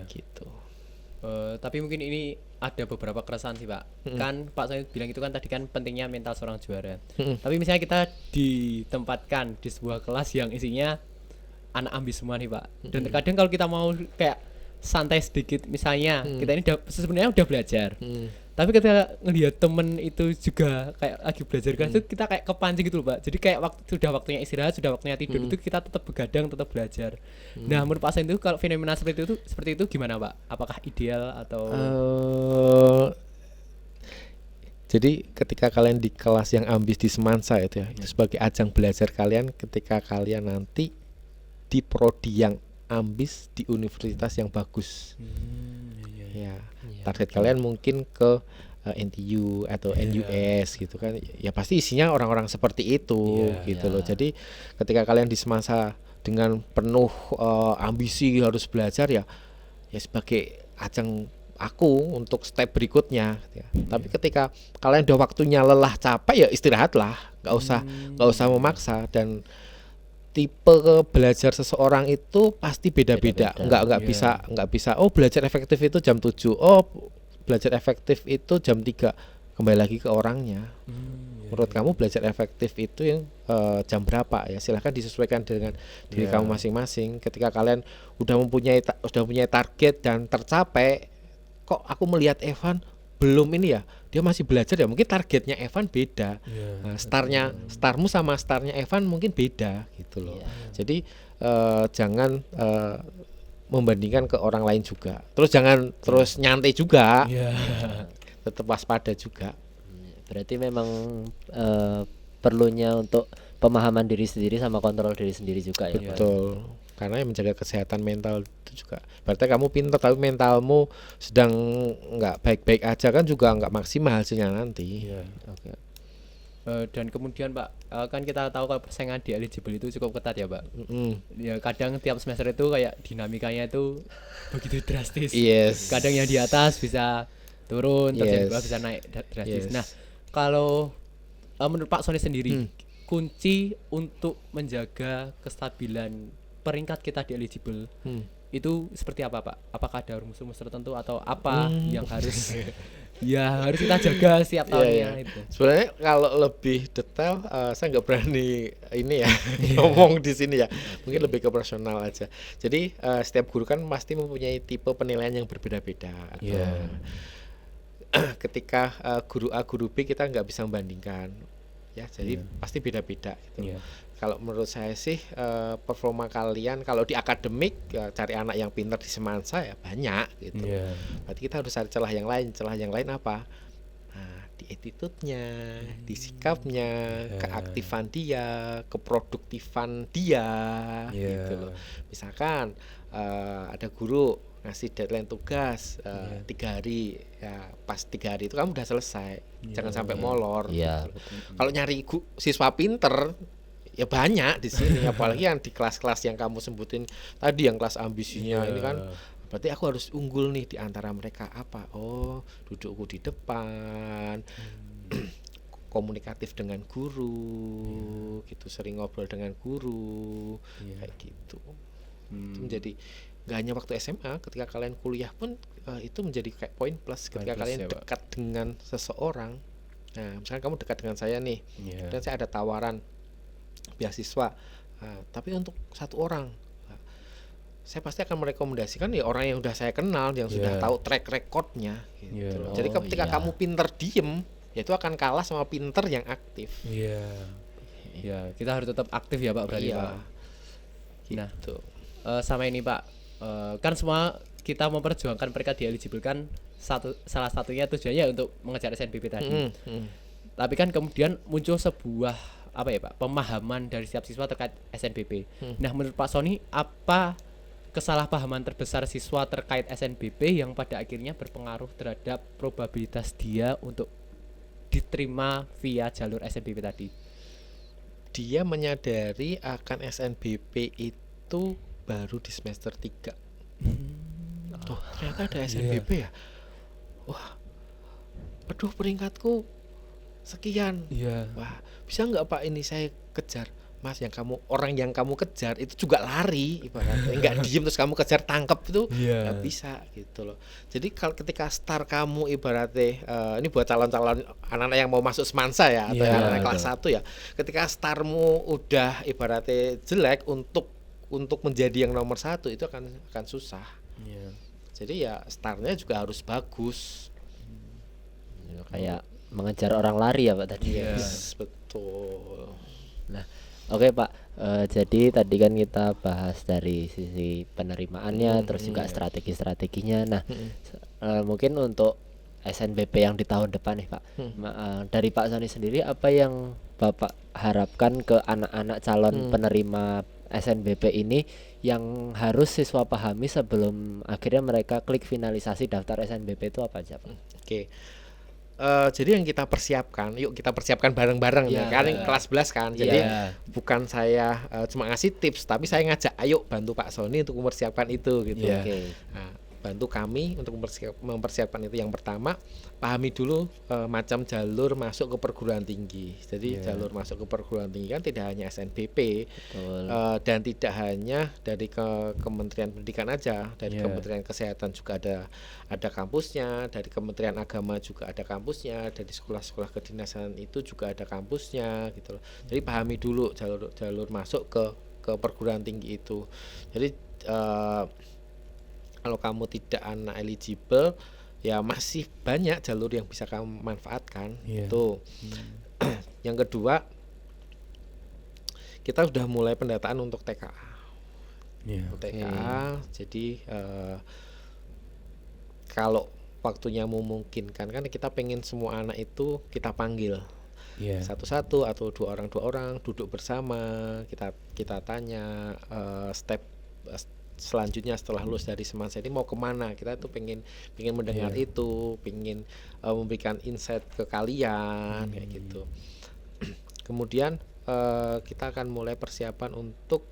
gitu. Tapi mungkin ini ada beberapa keresahan sih Pak. Kan Pak saya bilang itu kan tadi kan pentingnya mental seorang juara. Tapi misalnya kita ditempatkan di sebuah kelas yang isinya anak ambis semua nih Pak. Dan terkadang kalau kita mau kayak santai sedikit, misalnya kita ini sebenarnya udah belajar. Tapi ketika ngelihat temen itu juga kayak lagi belajar kan, itu kita kayak kepancing gitu loh Pak. Jadi kayak sudah waktunya istirahat, sudah waktunya tidur, itu kita tetap begadang, tetap belajar. Nah menurut Pak Sen itu kalau fenomena seperti itu gimana Pak? Apakah ideal atau jadi ketika kalian di kelas yang ambis di Semansa itu ya, itu sebagai ajang belajar kalian ketika kalian nanti di prodi yang ambis di universitas yang bagus. Target kalian mungkin ke NTU atau NUS gitu kan. Ya pasti isinya orang-orang seperti itu gitu loh. Jadi ketika kalian di semasa dengan penuh ambisi harus belajar ya sebagai ajang aku untuk step berikutnya gitu ya. Tapi ketika kalian udah waktunya lelah capek ya istirahatlah, nggak usah memaksa. Dan tipe belajar seseorang itu pasti beda-beda. Nggak bisa oh belajar efektif itu jam 7, oh belajar efektif itu jam 3. Kembali lagi ke orangnya. Menurut kamu belajar efektif itu yang jam berapa ya? Silahkan disesuaikan dengan diri kamu masing-masing. Ketika kalian udah mempunyai target dan tercapai, kok aku melihat Evan belum ini ya, dia masih belajar ya, mungkin targetnya Evan beda. Nah, starmu sama starnya Evan mungkin beda gitu loh. Jadi jangan membandingkan ke orang lain juga. Terus jangan terus nyantai juga. Tetap waspada juga. Berarti memang perlunya untuk pemahaman diri sendiri sama kontrol diri sendiri juga ya. Betul. Karena yang menjaga kesehatan mental itu juga. Berarti kamu pintar tapi mentalmu sedang nggak baik-baik aja kan juga nggak maksimal hasilnya nanti. Dan kemudian Pak, kan kita tahu kalau persaingan di eligible itu cukup ketat ya Pak. Ya kadang tiap semester itu kayak dinamikanya itu begitu drastis. Kadang yang di atas bisa turun, terus yang di bawah bisa naik drastis. Nah kalau menurut Pak Sony sendiri, kunci untuk menjaga kestabilan peringkat kita di eligible Hmm. itu seperti apa Pak? Apakah ada rumus-rumus tertentu atau apa yang harus ya harus kita jaga setiap tahunnya itu? Sebenarnya kalau lebih detail saya nggak berani ini ya ngomong di sini ya. Mungkin lebih ke personal aja. Jadi setiap guru kan pasti mempunyai tipe penilaian yang berbeda-beda. Iya. Ketika guru A guru B kita nggak bisa membandingkan ya. Jadi pasti beda-beda gitu. Iya. Kalau menurut saya sih performa kalian kalau di akademik cari anak yang pintar di semansa ya banyak gitu. Iya. Berarti kita harus cari celah yang lain. Celah yang lain apa? Nah, di attitude-nya, di sikapnya, keaktifan dia, keproduktifan dia, gitu loh. Misalkan ada guru ngasih deadline tugas 3 hari, ya pas 3 hari itu kamu udah selesai, jangan sampai molor. Iya. Gitu loh. Kalau nyari siswa pinter ya banyak di sini, apalagi yang di kelas-kelas yang kamu sebutin tadi, yang kelas ambisinya ini kan. Berarti aku harus unggul nih di antara mereka. Apa? Oh, dudukku di depan, komunikatif dengan guru, gitu, sering ngobrol dengan guru, kayak gitu. Itu menjadi nggak hanya waktu SMA, ketika kalian kuliah pun itu menjadi kayak poin plus ketika kalian dekat dengan seseorang. Nah, misalkan kamu dekat dengan saya nih, dan saya ada tawaran beasiswa, tapi untuk satu orang. Saya pasti akan merekomendasikan ya orang yang udah saya kenal, yang sudah tahu track recordnya gitu loh. Jadi ketika kamu pinter diem, ya itu akan kalah sama pinter yang aktif. Ya, kita harus tetap aktif ya Pak berarti Pak. Nah, Gitu. sama ini Pak, kan semua kita memperjuangkan mereka di eligible kan salah satunya tujuannya untuk mengejar SNBP tadi. Tapi kan kemudian muncul sebuah apa ya Pak, pemahaman dari setiap siswa terkait SNBP. Nah, menurut Pak Sony, apa kesalahpahaman terbesar siswa terkait SNBP yang pada akhirnya berpengaruh terhadap probabilitas dia untuk diterima via jalur SNBP tadi? Dia menyadari akan SNBP itu baru di semester 3. Tuh, ternyata ada SNBP ya. Wah, aduh peringkatku sekian. Wah, bisa nggak Pak ini saya kejar? Mas, orang yang kamu kejar itu juga lari ibaratnya, nggak diem terus kamu kejar tangkap itu nggak bisa gitu loh. Jadi kalau ketika start kamu ibaratnya ini buat calon-calon anak-anak yang mau masuk semansa ya, atau anak kelas 1 ya, ketika startmu udah ibaratnya jelek untuk menjadi yang nomor 1 itu akan susah. Jadi ya startnya juga harus bagus. Kayak mengejar orang lari ya Pak tadi. Yes, betul. Nah, oke Pak, jadi tadi kan kita bahas dari sisi penerimaannya, terus juga strategi-strateginya. Nah, mungkin untuk SNBP yang di tahun depan nih Pak, dari Pak Sony sendiri apa yang Bapak harapkan ke anak-anak calon penerima SNBP ini yang harus siswa pahami sebelum akhirnya mereka klik finalisasi daftar SNBP itu apa aja Pak? Oke. Jadi yang kita persiapkan, yuk kita persiapkan bareng-bareng ya kan, kelas 11 kan. Jadi bukan saya cuma ngasih tips, tapi saya ngajak ayo bantu Pak Sony untuk mempersiapkan itu gitu. Nah, bantu kami untuk mempersiapkan itu. Yang pertama, pahami dulu macam jalur masuk ke perguruan tinggi. Jadi jalur masuk ke perguruan tinggi kan tidak hanya SNBP, dan tidak hanya dari Kementerian Pendidikan aja, dari Kementerian Kesehatan juga ada kampusnya, dari Kementerian Agama juga ada kampusnya, dari sekolah-sekolah kedinasan itu juga ada kampusnya gitu loh. Jadi pahami dulu jalur masuk ke perguruan tinggi itu. Jadi kalau kamu tidak anak eligible, ya masih banyak jalur yang bisa kamu manfaatkan. Itu. Yang kedua, kita sudah mulai pendataan untuk TKA. TKA. Jadi kalau waktunya memungkinkan kan kita pengen semua anak itu kita panggil satu-satu atau dua orang duduk bersama, kita tanya step selanjutnya setelah lulus dari semansa ini mau kemana. Kita tuh pengen mendengar itu, pengen memberikan insight ke kalian kayak gitu. Kemudian kita akan mulai persiapan untuk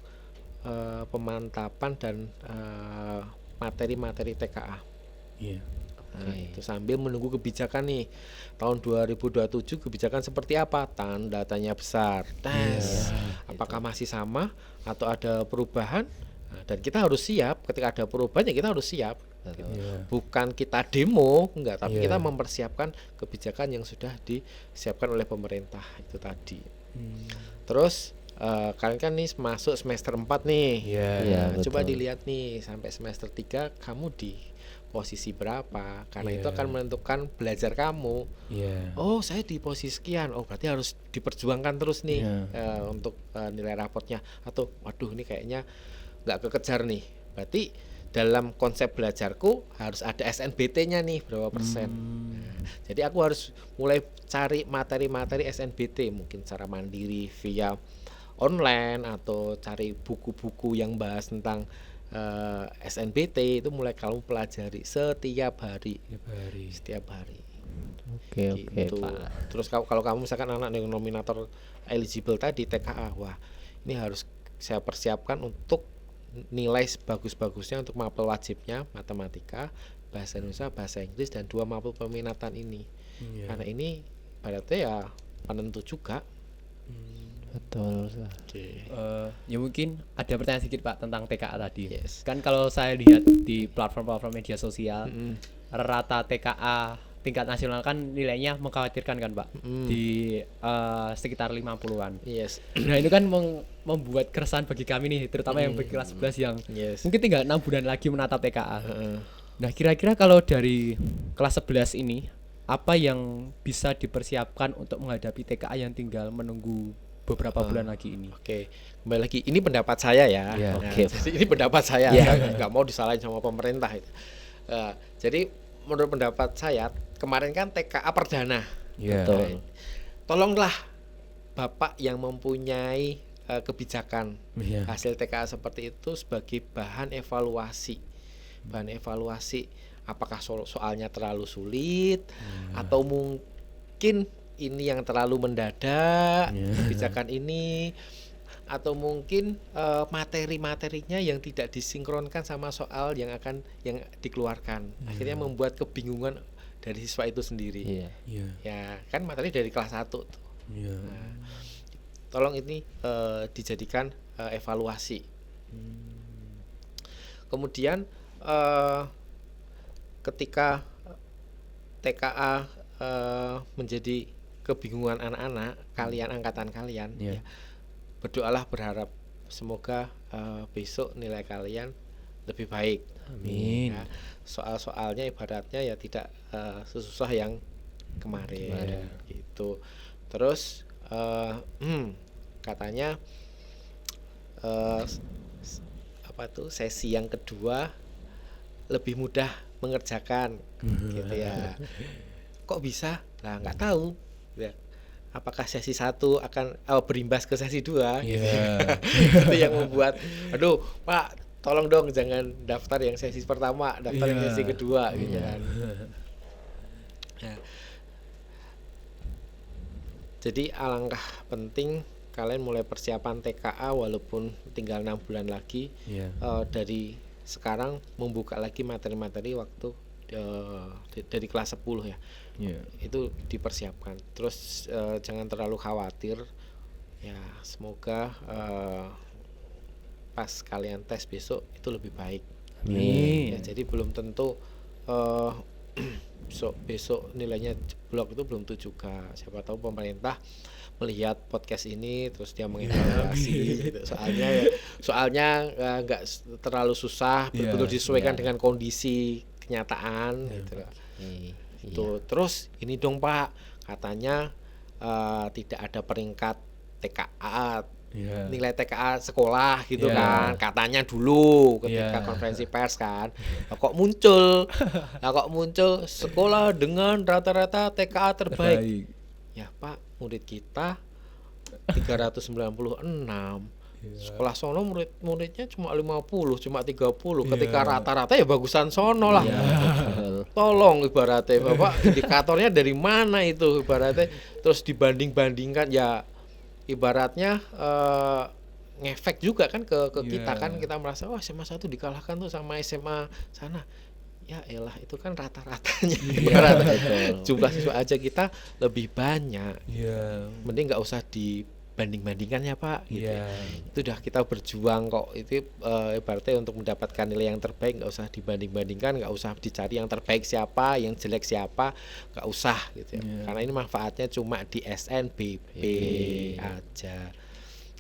pemantapan dan materi-materi TKA. Nah, itu sambil menunggu kebijakan nih. Tahun 2027 kebijakan seperti apa? Tanda tanya besar. Tes. Apakah masih sama atau ada perubahan? Nah, dan kita harus siap ketika ada perubahan ya kita harus siap. Bukan kita demo, enggak, tapi kita mempersiapkan kebijakan yang sudah disiapkan oleh pemerintah itu tadi. Terus kalian kan nih masuk semester 4 nih. Nah, coba dilihat nih sampai semester 3 kamu di posisi berapa, karena itu akan menentukan belajar kamu. Oh, saya di posisi sekian, oh berarti harus diperjuangkan terus nih untuk nilai rapotnya. Atau waduh ini kayaknya nggak kekejar nih, berarti dalam konsep belajarku harus ada SNBT-nya nih berapa persen. Jadi aku harus mulai cari materi-materi SNBT, mungkin secara mandiri via online atau cari buku-buku yang bahas tentang SNBT, itu mulai kamu pelajari setiap hari. Oke, Gitu. Pak. Terus kalau kamu misalkan anak dengan nominator eligible tadi TKA, wah ini harus saya persiapkan untuk nilai sebagus-bagusnya untuk mapel wajibnya matematika, bahasa Indonesia, bahasa Inggris, dan 2 mapel peminatan ini. Karena ini berarti ya penentu juga. Betul. Ya mungkin ada pertanyaan sedikit Pak tentang TKA tadi. Yes. Kan kalau saya lihat di platform-platform media sosial, rata TKA tingkat nasional kan nilainya mengkhawatirkan kan Pak, di sekitar 50-an. Yes. Nah itu kan membuat keresahan bagi kami nih, terutama yang bagi kelas 11 yang mungkin tinggal 6 bulan lagi menatap TKA. Nah kira-kira kalau dari kelas 11 ini, apa yang bisa dipersiapkan untuk menghadapi TKA yang tinggal menunggu beberapa bulan lagi ini? Oke, kembali lagi, ini pendapat saya ya. Nah, Oke. jadi ini pendapat saya, nggak mau disalahin sama pemerintah itu. Jadi menurut pendapat saya, kemarin kan TKA perdana. Betul. Tolonglah Bapak yang mempunyai kebijakan hasil TKA seperti itu sebagai bahan evaluasi. Apakah soalnya terlalu sulit atau mungkin ini yang terlalu mendadak kebijakan ini, atau mungkin materi-materinya yang tidak disinkronkan sama soal yang dikeluarkan, akhirnya membuat kebingungan dari siswa itu sendiri. Ya kan materi dari kelas 1 tuh. Nah, tolong ini dijadikan evaluasi. Kemudian ketika TKA menjadi kebingungan anak-anak kalian, angkatan kalian, ya, berdoalah, berharap semoga besok nilai kalian lebih baik. Amin. Ya, soal-soalnya ibaratnya ya tidak sesusah yang kemarin. Gitu. Terus katanya sesi yang kedua lebih mudah mengerjakan, gitu ya. Kok bisa? Nah, nggak tahu ya. Apakah sesi 1 akan berimbas ke sesi 2? Itu yang membuat, aduh Pak, tolong dong jangan daftar yang sesi pertama, daftar yang sesi kedua, gitu kan. Nah, jadi alangkah penting kalian mulai persiapan TKA walaupun tinggal 6 bulan lagi. Dari sekarang membuka lagi materi-materi waktu dari kelas 10 ya. Itu dipersiapkan. Terus jangan terlalu khawatir ya, semoga pas kalian tes besok itu lebih baik. Ya, jadi belum tentu besok nilainya jeblok, itu belum tentu juga. Siapa tahu pemerintah melihat podcast ini terus dia mengevaluasi gitu. Soalnya nggak terlalu susah, betul disesuaikan dengan kondisi kenyataan gitu. Itu terus ini dong Pak, katanya tidak ada peringkat TKA, nilai TKA sekolah gitu kan, katanya dulu ketika konferensi pers kan. Kok muncul sekolah dengan rata-rata TKA terbaik. Ya Pak, murid kita 396, sekolah sono muridnya cuma 50, cuma 30. Ketika rata-rata ya bagusan sono lah. Tolong ibaratnya Bapak, indikatornya dari mana itu ibaratnya, terus dibanding-bandingkan ya, ibaratnya ngefek juga kan ke kita kan, kita merasa SMA 1 dikalahkan tuh sama SMA sana. ya elah itu kan rata-ratanya. Iya, betul. Jumlah siswa aja kita lebih banyak, Iya. mending nggak usah dibanding-bandingkan ya Pak gitu. Iya. Itu udah kita berjuang kok, itu ibaratnya untuk mendapatkan nilai yang terbaik nggak usah dibanding-bandingkan, nggak usah dicari yang terbaik siapa, yang jelek siapa, nggak usah gitu ya. Iya. Karena ini manfaatnya cuma di SNBP aja.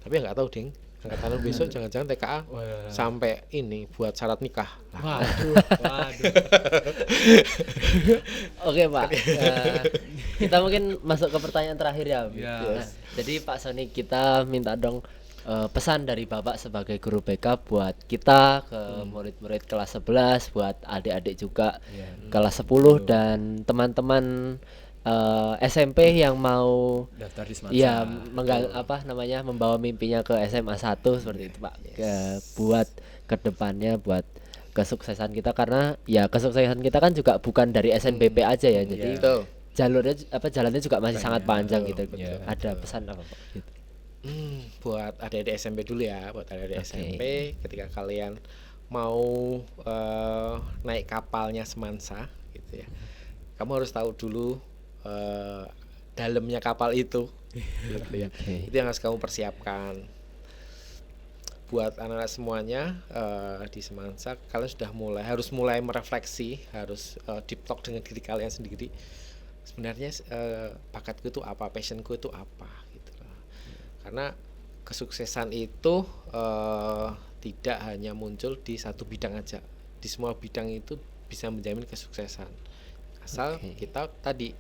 Tapi ya nggak tahu ding, angkatan besok jangan-jangan TKA Wah. sampai ini buat syarat nikah lah. Waduh. Oke Pak, kita mungkin masuk ke pertanyaan terakhir ya. Ya. Nah, jadi Pak Sony, kita minta dong pesan dari Bapak sebagai guru BK buat kita ke murid-murid kelas 11, buat adik-adik juga kelas 10 dan teman-teman SMP yang mau Daftar di Semansa. iya membawa mimpinya ke SMA 1 seperti itu Pak. Buat kedepannya, buat kesuksesan kita, karena ya kesuksesan kita kan juga bukan dari SNBP aja ya, jadi Betul. jalannya juga masih sangat panjang gitu. Iya, Ada pesan apa Pak? Gitu. Buat adik-adik SMP dulu ya, buat adik-adik Oke. SMP, ketika kalian mau naik kapalnya Semansa gitu ya, kamu harus tahu dulu dalamnya kapal itu gitu ya. Oke. Itu yang harus kamu persiapkan. Buat anak-anak semuanya di Semansa, kalian sudah harus mulai merefleksi, harus deep talk dengan diri kalian sendiri. Sebenarnya bakatku itu apa, passionku itu apa gitu loh. Karena kesuksesan itu tidak hanya muncul di satu bidang aja. Di semua bidang itu bisa menjamin kesuksesan. Asal kita tadi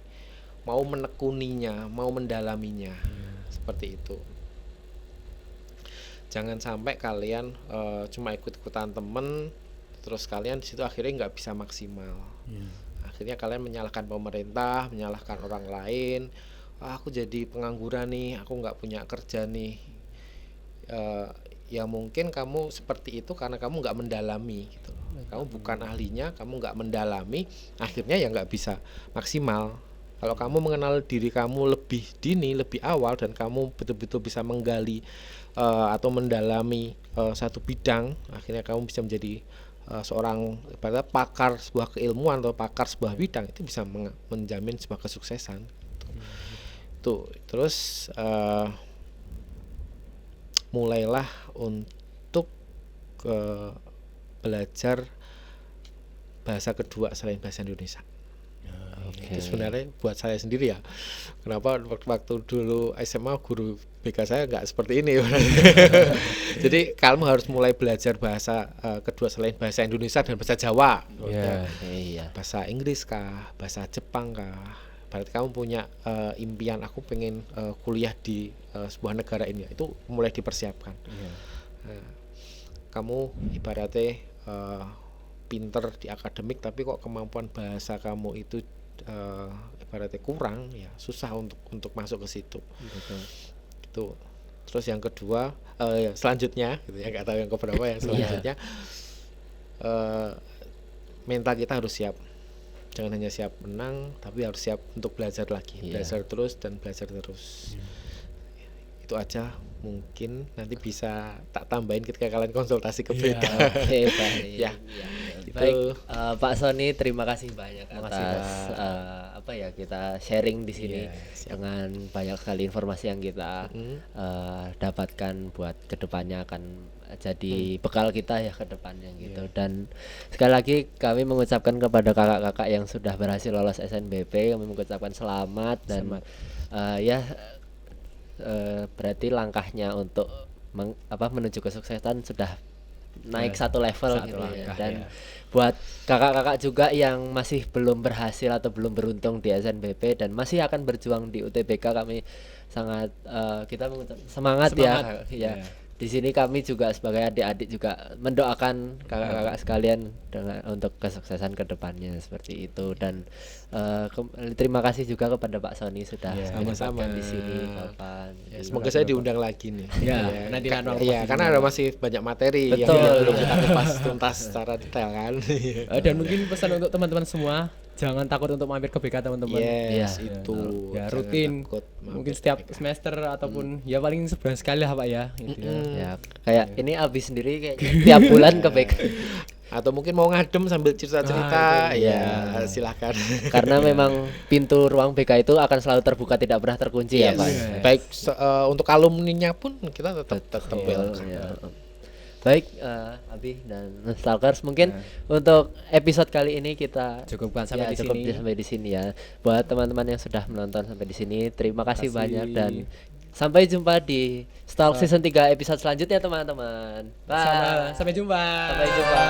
mau menekuninya, mau mendalaminya. Seperti itu. Jangan sampai kalian cuma ikut-ikutan temen, terus kalian di situ akhirnya nggak bisa maksimal. Akhirnya kalian menyalahkan pemerintah, menyalahkan orang lain. Aku jadi pengangguran nih, aku nggak punya kerja nih. Ya mungkin kamu seperti itu karena kamu nggak mendalami gitu. Kamu bukan ahlinya, kamu nggak mendalami, akhirnya ya nggak bisa maksimal. Kalau kamu mengenal diri kamu lebih dini, lebih awal, dan kamu betul-betul bisa menggali atau mendalami satu bidang, akhirnya kamu bisa menjadi seorang ibaratnya pakar sebuah keilmuan atau pakar sebuah bidang, itu bisa menjamin sebuah kesuksesan. Tuh, terus mulailah untuk belajar bahasa kedua selain bahasa Indonesia. Itu sebenarnya buat saya sendiri ya. Kenapa waktu dulu SMA guru BK saya nggak seperti ini. Jadi kamu harus mulai belajar bahasa kedua selain bahasa Indonesia dan bahasa Jawa. Iya. Bahasa Inggris kah, bahasa Jepang kah. Berarti kamu punya impian, aku pengen kuliah di sebuah negara ini. Itu mulai dipersiapkan. Nah, kamu ibaratnya pinter di akademik, tapi kok kemampuan bahasa kamu itu ibaratnya kurang, ya susah untuk masuk ke situ. Gitu. Terus yang kedua, selanjutnya gitu ya, nggak tahu yang keberapa ya, selanjutnya mental kita harus siap. Jangan hanya siap menang, tapi harus siap untuk belajar lagi, belajar terus dan belajar terus. Itu aja, mungkin nanti bisa tak tambahin ketika kalian konsultasi ke BK. Oke, baik. Ya, Baik, Pak Sony, terima kasih banyak atas kita sharing di sini dengan banyak sekali informasi yang kita dapatkan buat kedepannya akan jadi bekal kita ya ke depannya gitu. Dan sekali lagi kami mengucapkan kepada kakak-kakak yang sudah berhasil lolos SNBP, kami mengucapkan selamat dan berarti langkahnya untuk menuju kesuksesan sudah naik satu level gitu ya. Dan buat kakak-kakak juga yang masih belum berhasil atau belum beruntung di SNBP dan masih akan berjuang di UTBK, kami sangat kita semangat ya. Di sini kami juga sebagai adik-adik juga mendoakan kakak-kakak sekalian untuk kesuksesan kedepannya seperti itu. Dan terima kasih juga kepada Pak Sony sudah sama-sama di sini kapan. Semoga saya diundang lagi nih. Nanti Karena ada masih banyak materi yang belum kita kupas tuntas secara detail kan. Dan mungkin pesan untuk teman-teman semua, jangan takut untuk mampir ke BK teman-teman. Itu ya rutin, mungkin setiap semester ataupun ya paling sebulan sekali lah Pak ya. Gitu Ya kayak ini Abi sendiri kayak tiap bulan ke BK. Atau mungkin mau ngadem sambil cerita-cerita, itu ya silakan. Karena memang pintu ruang BK itu akan selalu terbuka, tidak pernah terkunci ya Yes. Pak. Baik untuk alumninya pun kita tetap Betul, welcome. ya. Baik, Abi dan Stalkers, mungkin untuk episode kali ini kita Cukupkan sampai di cukup sini. sampai di sini ya. Buat teman-teman yang sudah menonton sampai di sini, terima kasih banyak dan sampai jumpa di Stalk Season 3 episode selanjutnya teman-teman. Bye. Sampai jumpa. Sampai jumpa.